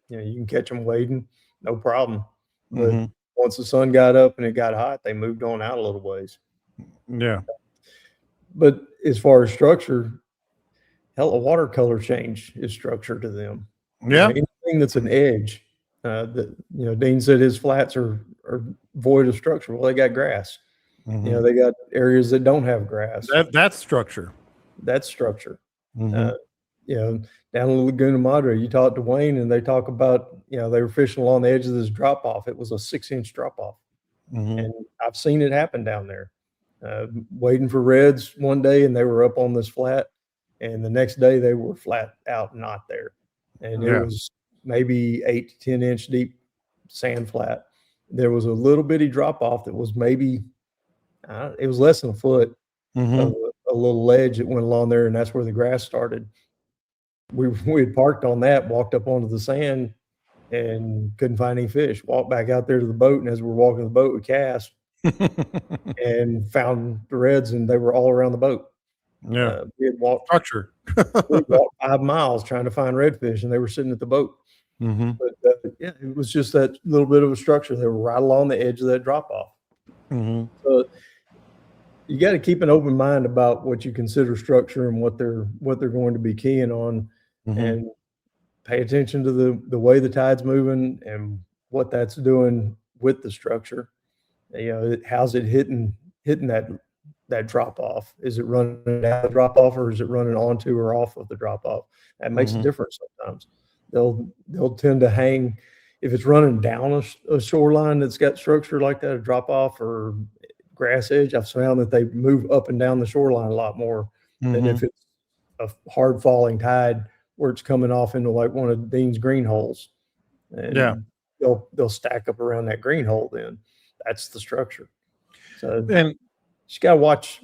you can catch them wading, no problem. But once the sun got up and it got hot, they moved on out a little ways. Yeah. But as far as structure, hell, a watercolor change is structure to them. Yeah. Anything that's an edge. Dean said his flats are void of structure. Well, they got grass. They got areas that don't have grass. That's structure. That's structure. Down in the Laguna Madre, you talk to Wayne and they talk about, they were fishing along the edge of this drop off. It was a 6-inch drop off. And I've seen it happen down there. Waiting for reds one day and they were up on this flat, and the next day they were flat out not there. And it was maybe 8 to 10 inch deep sand flat. There was a little bitty drop off that was maybe, it was less than a foot of a little ledge that went along there, and that's where the grass started. We had parked on that, walked up onto the sand, and couldn't find any fish. Walked back out there to the boat, and as we're walking the boat, we cast and found the reds, and they were all around the boat. Yeah, we had walked structure. we walked 5 miles trying to find redfish, and they were sitting at the boat. But it was just that little bit of a structure. They were right along the edge of that drop off. So you got to keep an open mind about what you consider structure and what they're going to be keying on, and pay attention to the way the tide's moving and what that's doing with the structure. How's it hitting that drop off? Is it running down the drop off, or is it running onto or off of the drop off? That makes a difference sometimes. They'll tend to hang if it's running down a shoreline that's got structure like that, a drop off or grass edge. I've found that they move up and down the shoreline a lot more than if it's a hard falling tide where it's coming off into like one of Dean's green holes. And they'll stack up around that green hole. Then that's the structure. So and just gotta watch,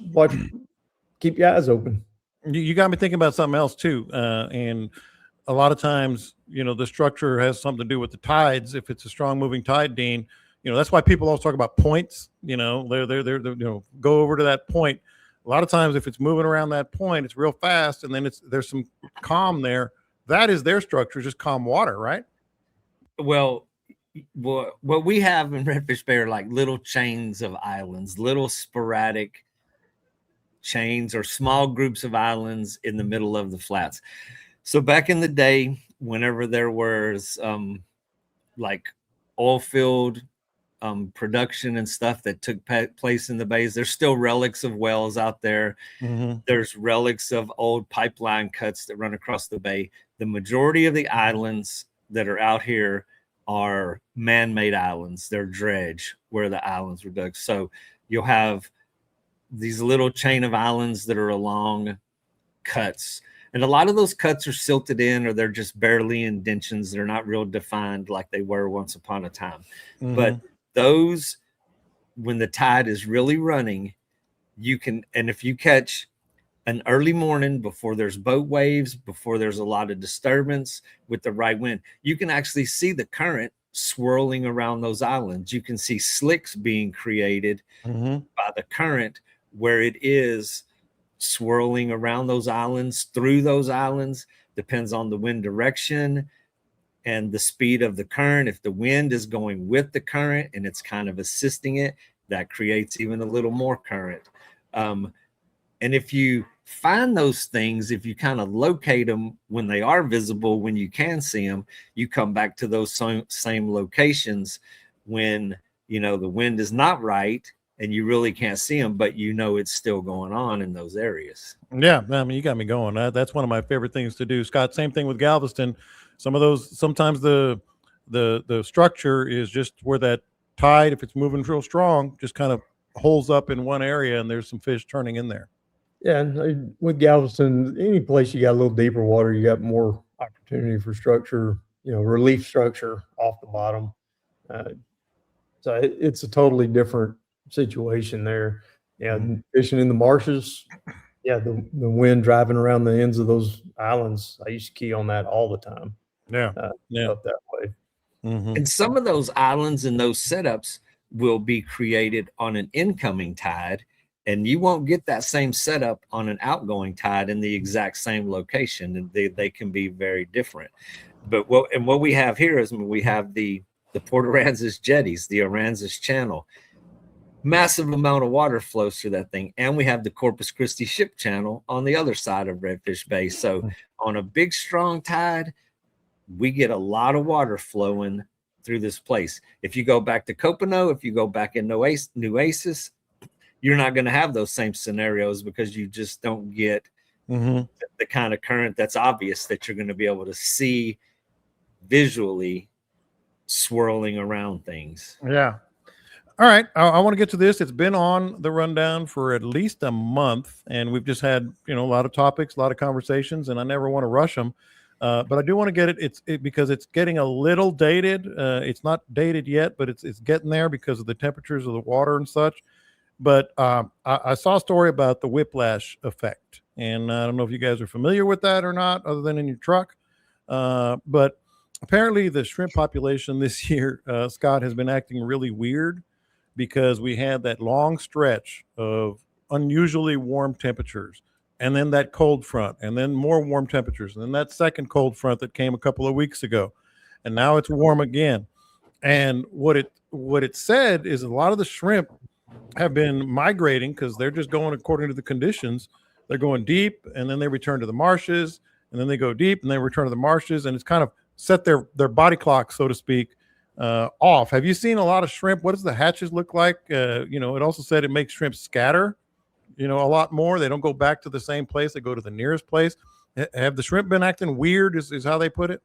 keep your eyes open. You got me thinking about something else too. And a lot of times, the structure has something to do with the tides. If it's a strong moving tide, Dean, that's why people always talk about points. They're go over to that point. A lot of times, if it's moving around that point, it's real fast, and then there's some calm there. That is their structure, just calm water, right? Well, what we have in Redfish Bay are like little chains of islands, little sporadic chains or small groups of islands in the middle of the flats. So back in the day, whenever there was like oil field production and stuff that took place in the bays, there's still relics of wells out there. There's relics of old pipeline cuts that run across the bay. The majority of the islands that are out here are man-made islands. They're dredge where the islands were dug. So you'll have these little chain of islands that are along cuts. And a lot of those cuts are silted in, or they're just barely indentions. They're not real defined like they were once upon a time. But those, when the tide is really running, and if you catch an early morning before there's boat waves, before there's a lot of disturbance with the right wind, you can actually see the current swirling around those islands. You can see slicks being created by the current where it is swirling around those islands, through those islands. Depends on the wind direction and the speed of the current. If the wind is going with the current and it's kind of assisting it, that creates even a little more current. And if you find those things, if you kind of locate them when they are visible, when you can see them, you come back to those same locations when the wind is not right and you really can't see them, but it's still going on in those areas. Yeah, I mean, you got me going. That's one of my favorite things to do, Scott. Same thing with Galveston. Sometimes the structure is just where that tide, if it's moving real strong, just kind of holds up in one area, and there's some fish turning in there. Yeah, and with Galveston, any place you got a little deeper water, you got more opportunity for structure, relief structure off the bottom. So it's a totally different situation there. Yeah, fishing in the marshes. Yeah, the wind driving around the ends of those islands. I used to key on that all the time. Yeah, Up that way. And some of those islands and those setups will be created on an incoming tide, and you won't get that same setup on an outgoing tide in the exact same location. And they can be very different. But what we have here is we have the Port Aransas jetties, the Aransas Channel. Massive amount of water flows through that thing. And we have the Corpus Christi Ship Channel on the other side of Redfish Bay. So on a big, strong tide, we get a lot of water flowing through this place. If you go back to Copano, if you go back in Nueces, you're not going to have those same scenarios because you just don't get the kind of current that's obvious that you're going to be able to see visually swirling around things. Yeah. All right. I want to get to this. It's been on the rundown for at least a month, and we've just had, a lot of topics, a lot of conversations, and I never want to rush them. But I do want to get it because it's getting a little dated. It's not dated yet, but it's getting there because of the temperatures of the water and such. But I saw a story about the whiplash effect, and I don't know if you guys are familiar with that or not, other than in your truck. But apparently the shrimp population this year, Scott, has been acting really weird because we had that long stretch of unusually warm temperatures, and then that cold front, and then more warm temperatures, and then that second cold front that came a couple of weeks ago, and now it's warm again. And what it said is a lot of the shrimp have been migrating because they're just going according to the conditions. They're going deep, and then they return to the marshes, and then they go deep, and they return to the marshes, and it's kind of set their body clock, so to speak, off. Have you seen a lot of shrimp? What does the hatches look like? It also said it makes shrimp scatter, a lot more. They don't go back to the same place. They go to the nearest place. Have the shrimp been acting weird is how they put it?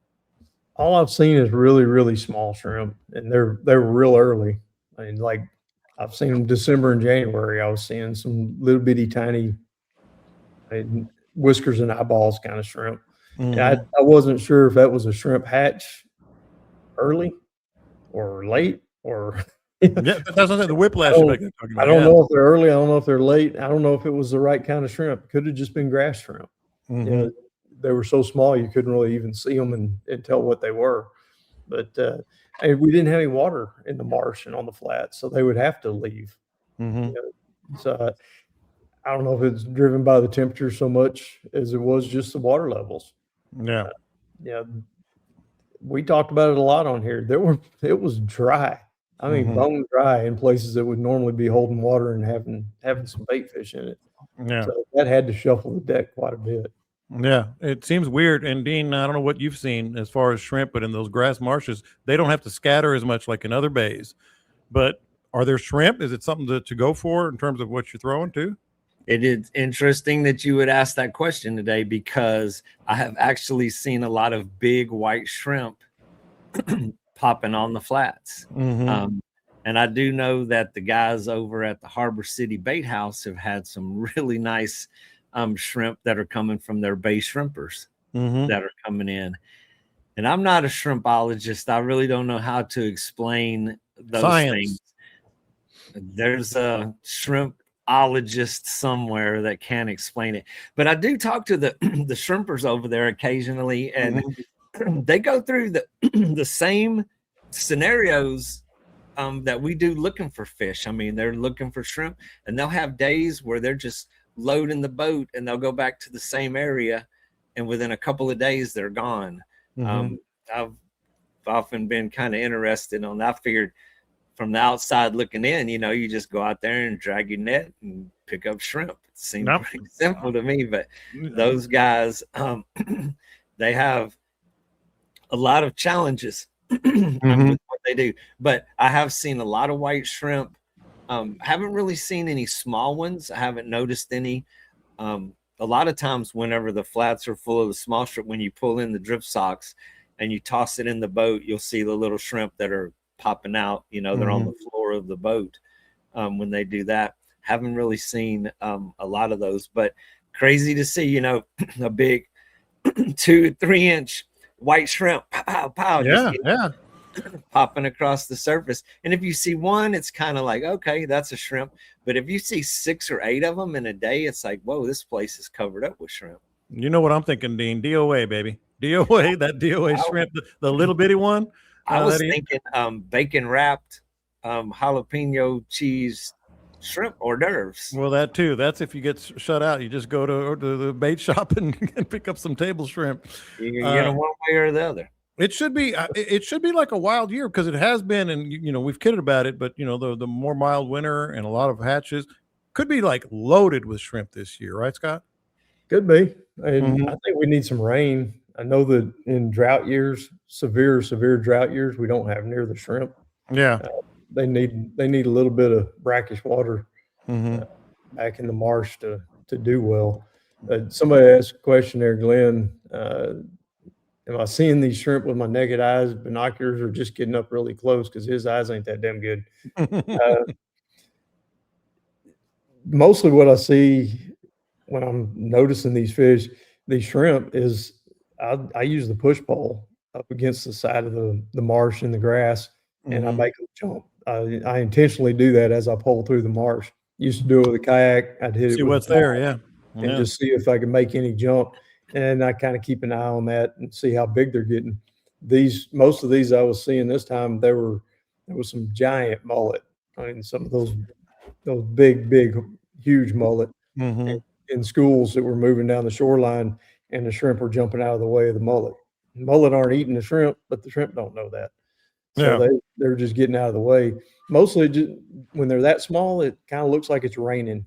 All I've seen is really, really small shrimp, and they're real early. I mean, like I've seen them December and January. I was seeing some little bitty tiny whiskers and eyeballs kind of shrimp. And I wasn't sure if that was a shrimp hatch early or late or that's not the whiplash effect. I don't know if they're early. I don't know if they're late. I don't know if it was the right kind of shrimp. Could have just been grass shrimp. They were so small you couldn't really even see them and tell what they were. But we didn't have any water in the marsh and on the flats, so they would have to leave. So I don't know if it's driven by the temperature so much as it was just the water levels. We talked about it a lot on here. It was dry. I mean, bone dry in places that would normally be holding water and having some bait fish in it. So that had to shuffle the deck quite a bit. Yeah, it seems weird. And Dean, I don't know what you've seen as far as shrimp, but in those grass marshes, they don't have to scatter as much like in other bays. But are there shrimp? Is it something to go for in terms of what you're throwing to? It is interesting that you would ask that question today, because I have actually seen a lot of big white shrimp popping on the flats. And I do know that the guys over at the Harbor City Bait House have had some really nice shrimp that are coming from their bay shrimpers that are coming in. And I'm not a shrimpologist. I really don't know how to explain those things. There's a shrimpologist somewhere that can explain it. But I do talk to the shrimpers over there occasionally, and they go through the same scenarios that we do looking for fish. I mean, they're looking for shrimp, and they'll have days where they're just loading the boat and they'll go back to the same area, and within a couple of days they're gone. I've often been kind of interested on that. I figured from the outside looking in, you just go out there and drag your net and pick up shrimp. It seems pretty simple to me, but those guys, they have a lot of challenges with what they do. But I have seen a lot of white shrimp. Haven't really seen any small ones. I haven't noticed any. A lot of times whenever the flats are full of the small shrimp, when you pull in the drip socks and you toss it in the boat, you'll see the little shrimp that are popping out. They're on the floor of the boat when they do that. Haven't really seen a lot of those, but crazy to see, a big 2-3 inch white shrimp. Pow, pow. Yeah. popping across the surface. And if you see one, it's kind of like, okay, that's a shrimp. But if you see 6 or 8 of them in a day, it's like, whoa, this place is covered up with shrimp. You know what I'm thinking, Dean? DOA, baby. DOA, that DOA shrimp, the little bitty one. I was thinking bacon wrapped jalapeno cheese shrimp hors d'oeuvres. Well, that too. That's if you get shut out. You just go to the bait shop and pick up some table shrimp. You can get them one way or the other. It should be like a wild year, because it has been, and we've kidded about it, but the more mild winter and a lot of hatches could be like loaded with shrimp this year, right, Scott? Could be. And I think we need some rain. I know that in drought years, severe drought years, we don't have near the shrimp. Yeah. They need a little bit of brackish water back in the marsh to do well. Somebody asked a question there, Glenn. Am I seeing these shrimp with my naked eyes, binoculars, or just getting up really close because his eyes ain't that damn good? Mostly what I see when I'm noticing these fish, these shrimp, is I use the push pole up against the side of the marsh in the grass, and I make them jump. I intentionally do that as I pull through the marsh. Used to do it with a kayak. I'd hit it. See what's there, yeah. And just see if I can make any jump. And I kind of keep an eye on that and see how big they're getting. Most of these I was seeing this time, there was some giant mullet. I mean, some of those big, huge mullet in schools that were moving down the shoreline, and the shrimp were jumping out of the way of the mullet. Mullet aren't eating the shrimp, but the shrimp don't know that. So they're just getting out of the way. Mostly just, when they're that small, it kind of looks like it's raining.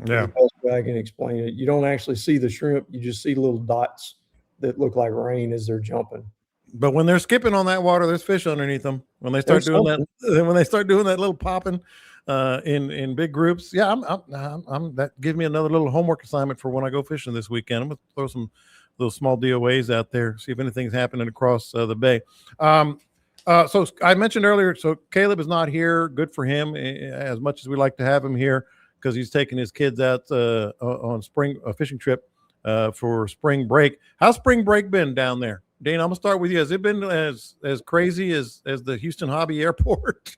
Yeah. The best way I can explain it. You don't actually see the shrimp. You just see little dots that look like rain as they're jumping. But when they're skipping on that water, there's fish underneath them. When they start doing that little popping in big groups, yeah, I'm that gives me another little homework assignment for when I go fishing this weekend. I'm gonna throw some little small DOAs out there, see if anything's happening across the bay. So I mentioned earlier, so Caleb is not here. Good for him, as much as we like to have him here, because he's taking his kids out on a fishing trip for spring break. How's spring break been down there? Dane, I'm gonna start with you. Has it been as crazy as the Houston Hobby Airport?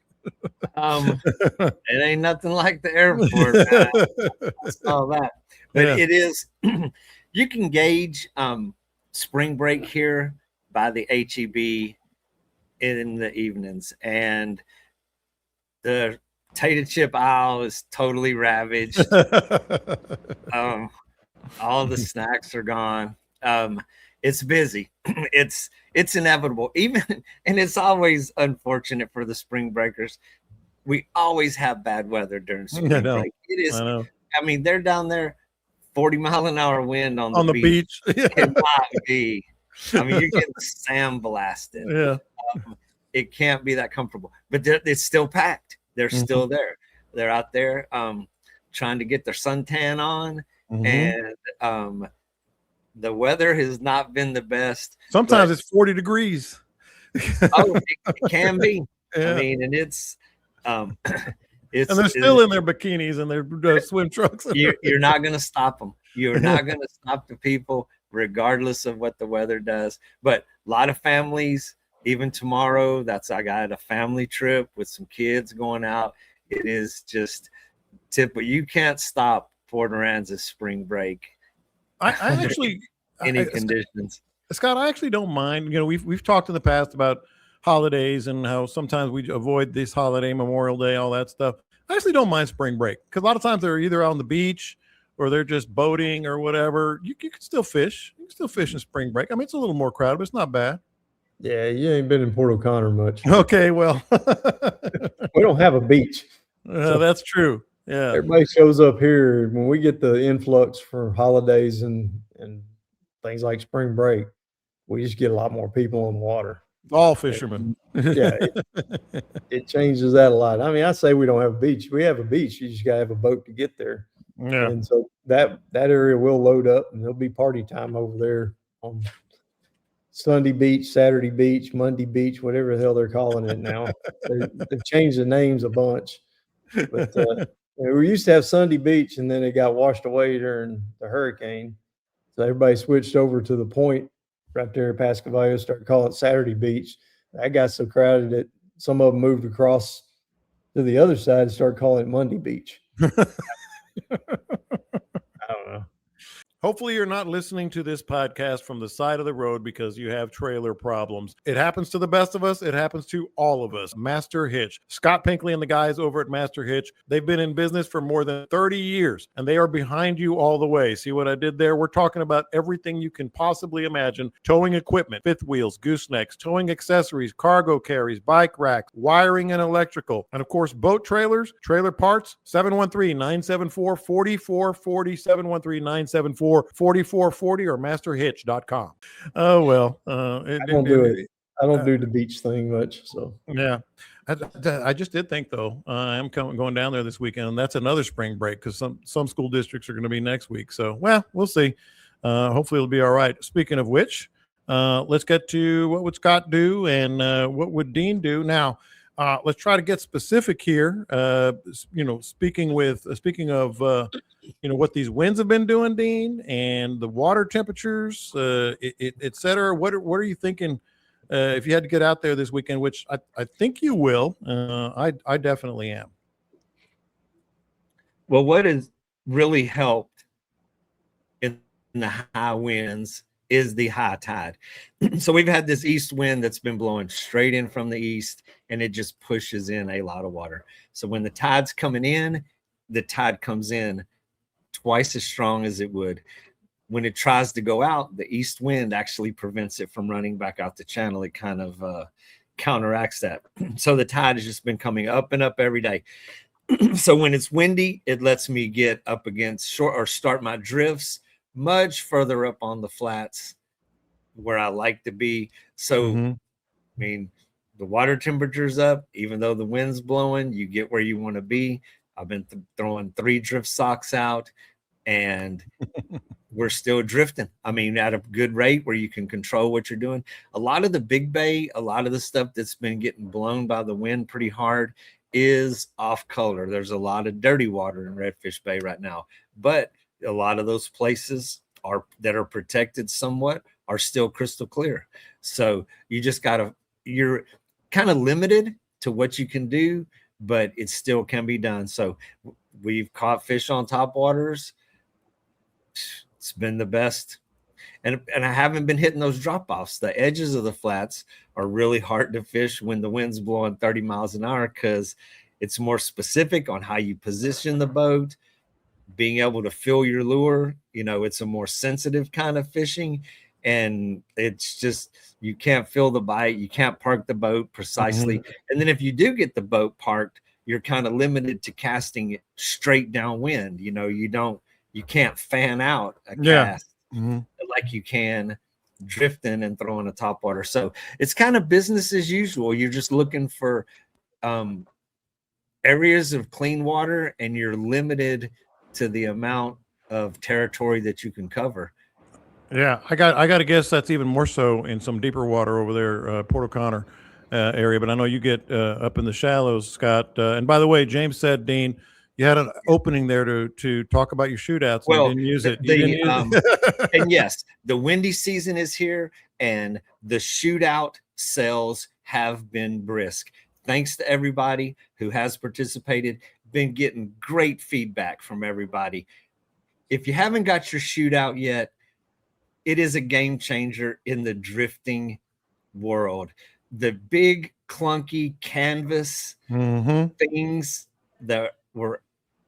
It ain't nothing like the airport, man. I saw that. But it is, you can gauge spring break here by the HEB in the evenings, and the potato chip aisle is totally ravaged. All the snacks are gone. It's busy. It's inevitable. Even, and it's always unfortunate for the spring breakers. We always have bad weather during spring break. It is. I mean, they're down there, 40-mile-an-hour wind on the beach. It cannot be. I mean, you're getting sandblasted. Yeah. It can't be that comfortable, but it's still packed. They're still there. They're out there trying to get their suntan on, and the weather has not been the best. Sometimes it's 40 degrees. It can be. Yeah. I mean, and it's and they're still in their bikinis and their swim trunks. You're not going to stop them. You're not going to stop the people, regardless of what the weather does. But a lot of families, even tomorrow, I got a family trip with some kids going out. It is just typical. You can't stop Port Aransas spring break. I actually conditions. Scott, I actually don't mind. We've talked in the past about holidays and how sometimes we avoid this holiday, Memorial Day, all that stuff. I actually don't mind spring break, because a lot of times they're either on the beach or they're just boating or whatever. You can still fish. You can still fish in spring break. I mean, it's a little more crowded, but it's not bad. Yeah, you ain't been in Port O'Connor much. Okay, well, we don't have a beach. So that's true. Yeah, everybody shows up here when we get the influx for holidays and things like spring break. We just get a lot more people on the water. All fishermen. Yeah, it changes that a lot. I mean, I say we don't have a beach. We have a beach. You just gotta have a boat to get there. Yeah, and so that area will load up, and there'll be party time over there on Sunday beach, Saturday beach, Monday beach, whatever the hell they're calling it now. They've changed the names a bunch. But we used to have Sunday beach, and then it got washed away during the hurricane. So everybody switched over to the point right there at Pascavallo, started calling it Saturday beach. That got so crowded that some of them moved across to the other side and started calling it Monday Beach. I don't know. Hopefully you're not listening to this podcast from the side of the road because you have trailer problems. It happens to the best of us. It happens to all of us. Master Hitch. Scott Pinkley and the guys over at Master Hitch, they've been in business for more than 30 years, and they are behind you all the way. See what I did there? We're talking about everything you can possibly imagine. Towing equipment, fifth wheels, goosenecks, towing accessories, cargo carries, bike racks, wiring and electrical, and of course, boat trailers, trailer parts, 713-974-4440, 713-974-4440 or masterhitch.com. Oh, well. I don't do it. I don't do the beach thing much. So, yeah. I just did think, though, I'm going down there this weekend. And that's another spring break because some school districts are going to be next week. So, well, we'll see. Hopefully it'll be all right. Speaking of which, let's get to what would Scott do and what would Dean do. Now, let's try to get specific here. Speaking of what these winds have been doing, Dean, and the water temperatures, et cetera. What are you thinking if you had to get out there this weekend, which I think you will? I definitely am. Well, what has really helped in the high winds is the high tide. So we've had this east wind that's been blowing straight in from the east, and it just pushes in a lot of water. So when the tide's coming in, the tide comes in twice as strong as it would. When it tries to go out, the east wind actually prevents it from running back out the channel. It kind of counteracts that. So the tide has just been coming up and up every day. So when it's windy, it lets me get up against shore or start my drifts much further up on the flats where I like to be. So, I mean, the water temperature's up, even though the wind's blowing, you get where you want to be. I've been throwing 3 drift socks out, and we're still drifting. I mean, at a good rate where you can control what you're doing. A lot of the big bay, a lot of the stuff that's been getting blown by the wind pretty hard is off color. There's a lot of dirty water in Redfish Bay right now, but a lot of those places that are protected somewhat are still crystal clear. So you're kind of limited to what you can do, but it still can be done. So we've caught fish on top waters. It's been the best. And I haven't been hitting those drop-offs. The edges of the flats are really hard to fish when the wind's blowing 30 miles an hour because it's more specific on how you position the boat, being able to feel your lure. It's a more sensitive kind of fishing. And it's just, you can't feel the bite. You can't park the boat precisely. And then if you do get the boat parked, you're kind of limited to casting it straight downwind. You can't fan out a cast like you can drifting and throwing a top water. So it's kind of business as usual. You're just looking for areas of clean water, and you're limited to the amount of territory that you can cover. Yeah, I got to guess that's even more so in some deeper water over there, Port O'Connor area. But I know you get up in the shallows, Scott. And by the way, James said, Dean, you had an opening there to talk about your shootouts. Well, you didn't use it. And yes, the windy season is here, and the shootout sales have been brisk. Thanks to everybody who has participated. Been getting great feedback from everybody. If you haven't got your shootout yet, it is a game changer in the drifting world. The big clunky canvas things that were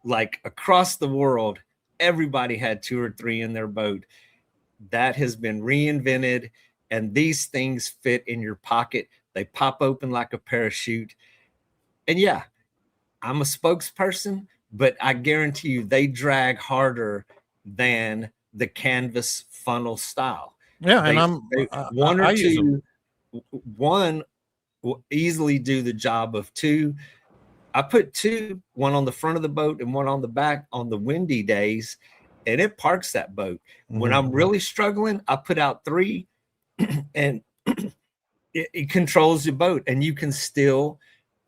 like across the world, everybody had 2 or 3 in their boat. That has been reinvented, and these things fit in your pocket. They pop open like a parachute. And yeah, I'm a spokesperson, but I guarantee you they drag harder than the canvas funnel style. Yeah, and one will easily do the job of 2. I put 2, one on the front of the boat and one on the back on the windy days, and it parks that boat. When I'm really struggling, I put out 3, and it controls your boat, and you can still,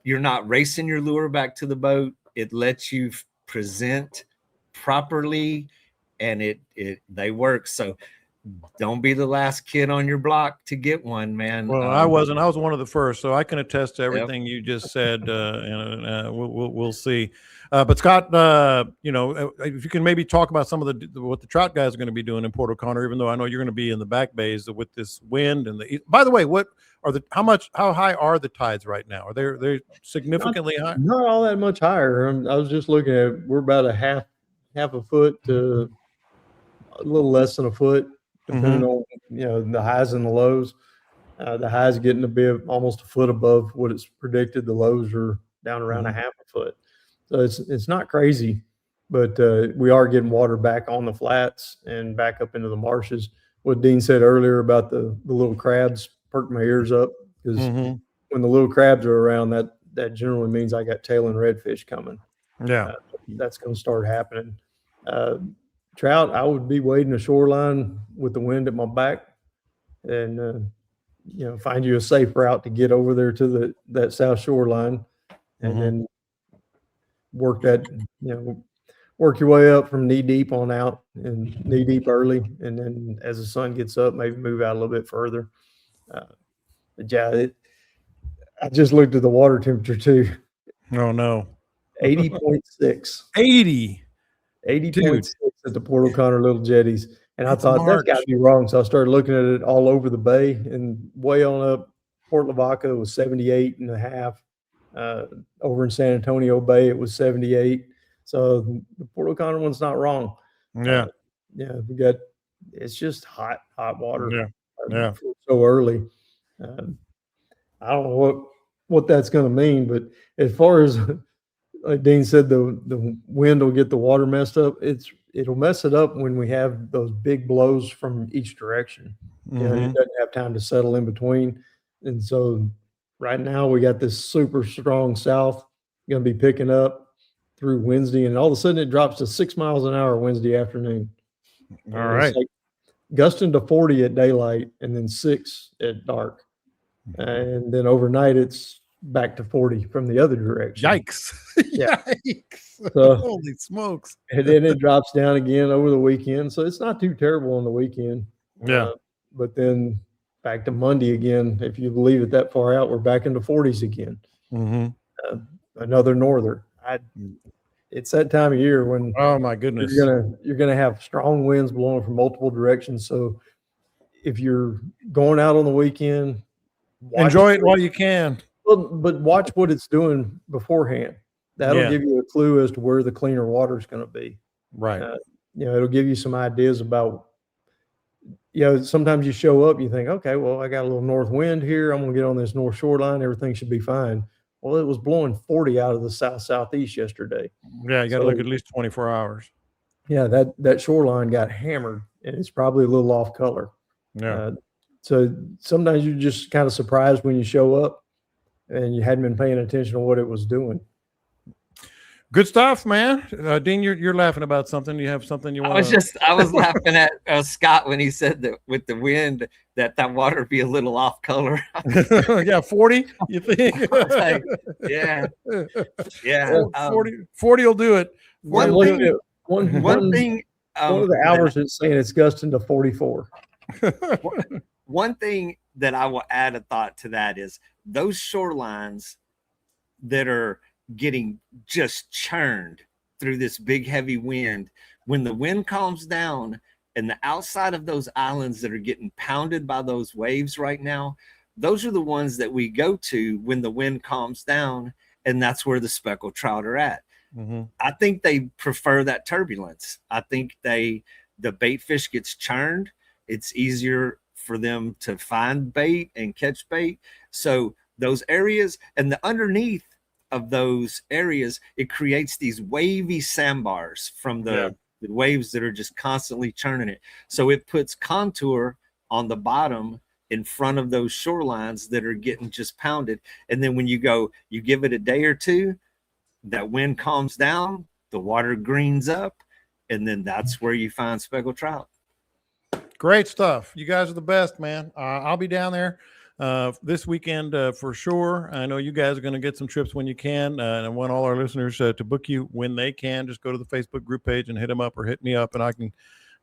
you're not racing your lure back to the boat. It lets you present properly, and they work. So don't be the last kid on your block to get one, man. Well, I wasn't. I was one of the first, so I can attest to everything you just said. And we'll see. But Scott, if you can maybe talk about some of what the trout guys are going to be doing in Port O'Connor, even though I know you're going to be in the back bays with this wind and the. By the way, how high are the tides right now? Are they significantly high? Not all that much higher. I was just looking at. We're about a half a foot to a little less than a foot, depending on the highs and the lows. The highs getting to be almost a foot above what it's predicted. The lows are down around a half a foot. So it's not crazy, but we are getting water back on the flats and back up into the marshes. What Dean said earlier about the little crabs perked my ears up, because when the little crabs are around, that generally means I got tail and redfish coming. Yeah, that's going to start happening. Trout, I would be wading the shoreline with the wind at my back, and find you a safe route to get over there to that south shoreline, and then work your way up from knee deep on out, and knee deep early, and then as the sun gets up, maybe move out a little bit further. But yeah, I just looked at the water temperature too. Oh no, 80.6. 80.6 at the Port O'Connor Little Jetties. And I thought that's got to be wrong. So I started looking at it all over the bay, and way on up Port Lavaca was 78.5. Over in San Antonio Bay, it was 78. So the Port O'Connor one's not wrong. Yeah. It's just hot water. Yeah. So early. I don't know what that's going to mean, but as far as like Dean said, the wind will get the water messed up. It'll mess it up when we have those big blows from each direction. It doesn't have time to settle in between. And so right now we got this super strong south going to be picking up through Wednesday, and all of a sudden it drops to 6 miles an hour Wednesday afternoon. All right. Like gusting to 40 at daylight and then 6 at dark. And then overnight it's back to 40 from the other direction. Yikes. Yeah. Yikes. So, holy smokes. And then it drops down again over the weekend. So it's not too terrible on the weekend. Yeah. But then back to Monday again. If you leave it that far out, we're back into 40s again. Another norther. It's that time of year when, oh my goodness, you're gonna have strong winds blowing from multiple directions. So if you're going out on the weekend, enjoy it while you can. Well, but watch what it's doing beforehand. That'll give you a clue as to where the cleaner water is going to be. Right. It'll give you some ideas about, sometimes you show up, you think, okay, well, I got a little north wind here. I'm going to get on this north shoreline. Everything should be fine. Well, it was blowing 40 out of the southeast yesterday. Yeah. You got to look at least 24 hours. Yeah. That shoreline got hammered, and it's probably a little off color. Yeah. So sometimes you're just kind of surprised when you show up and you hadn't been paying attention to what it was doing. Good stuff, man. Dean, you're laughing about something. You have something you want to... I was laughing at Scott when he said that with the wind that water would be a little off color. Yeah, 40, you think? Like, yeah. 40 will do it. One thing, one of the hours it's saying it's gusting to 44. One thing that I will add a thought to that is those shorelines that are getting just churned through this big heavy wind, when the wind calms down and the outside of those islands that are getting pounded by those waves right now, those are the ones that we go to when the wind calms down, and that's where the speckled trout are at. I think they prefer that turbulence. I think the bait fish gets churned. It's easier for them to find bait and catch bait. So those areas and the underneath of those areas, it creates these wavy sandbars from the waves that are just constantly churning it. So it puts contour on the bottom in front of those shorelines that are getting just pounded. And then when you give it a day or two, that wind calms down, the water greens up, and then that's where you find speckled trout. Great stuff. You guys are the best, man. I'll be down there this weekend for sure. I know you guys are going to get some trips when you can. And I want all our listeners to book you when they can. Just go to the Facebook group page and hit them up or hit me up, and I can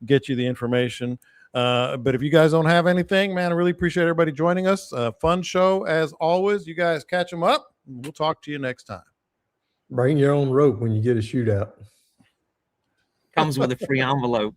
get you the information. But if you guys don't have anything, man, I really appreciate everybody joining us. Fun show as always. You guys catch them up. We'll talk to you next time. Bring your own rope when you get a shootout. Comes with a free envelope.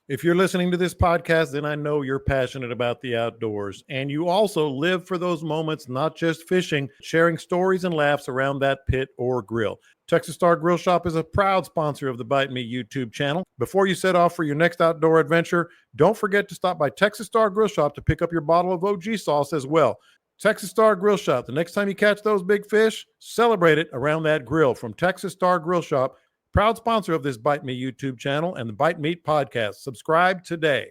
If you're listening to this podcast, then I know you're passionate about the outdoors. And you also live for those moments, not just fishing, sharing stories and laughs around that pit or grill. Texas Star Grill Shop is a proud sponsor of the Bite Me YouTube channel. Before you set off for your next outdoor adventure, don't forget to stop by Texas Star Grill Shop to pick up your bottle of OG sauce as well. Texas Star Grill Shop. The next time you catch those big fish, celebrate it around that grill. From Texas Star Grill Shop, proud sponsor of this Bite Me YouTube channel and the Bite Meat podcast. Subscribe today.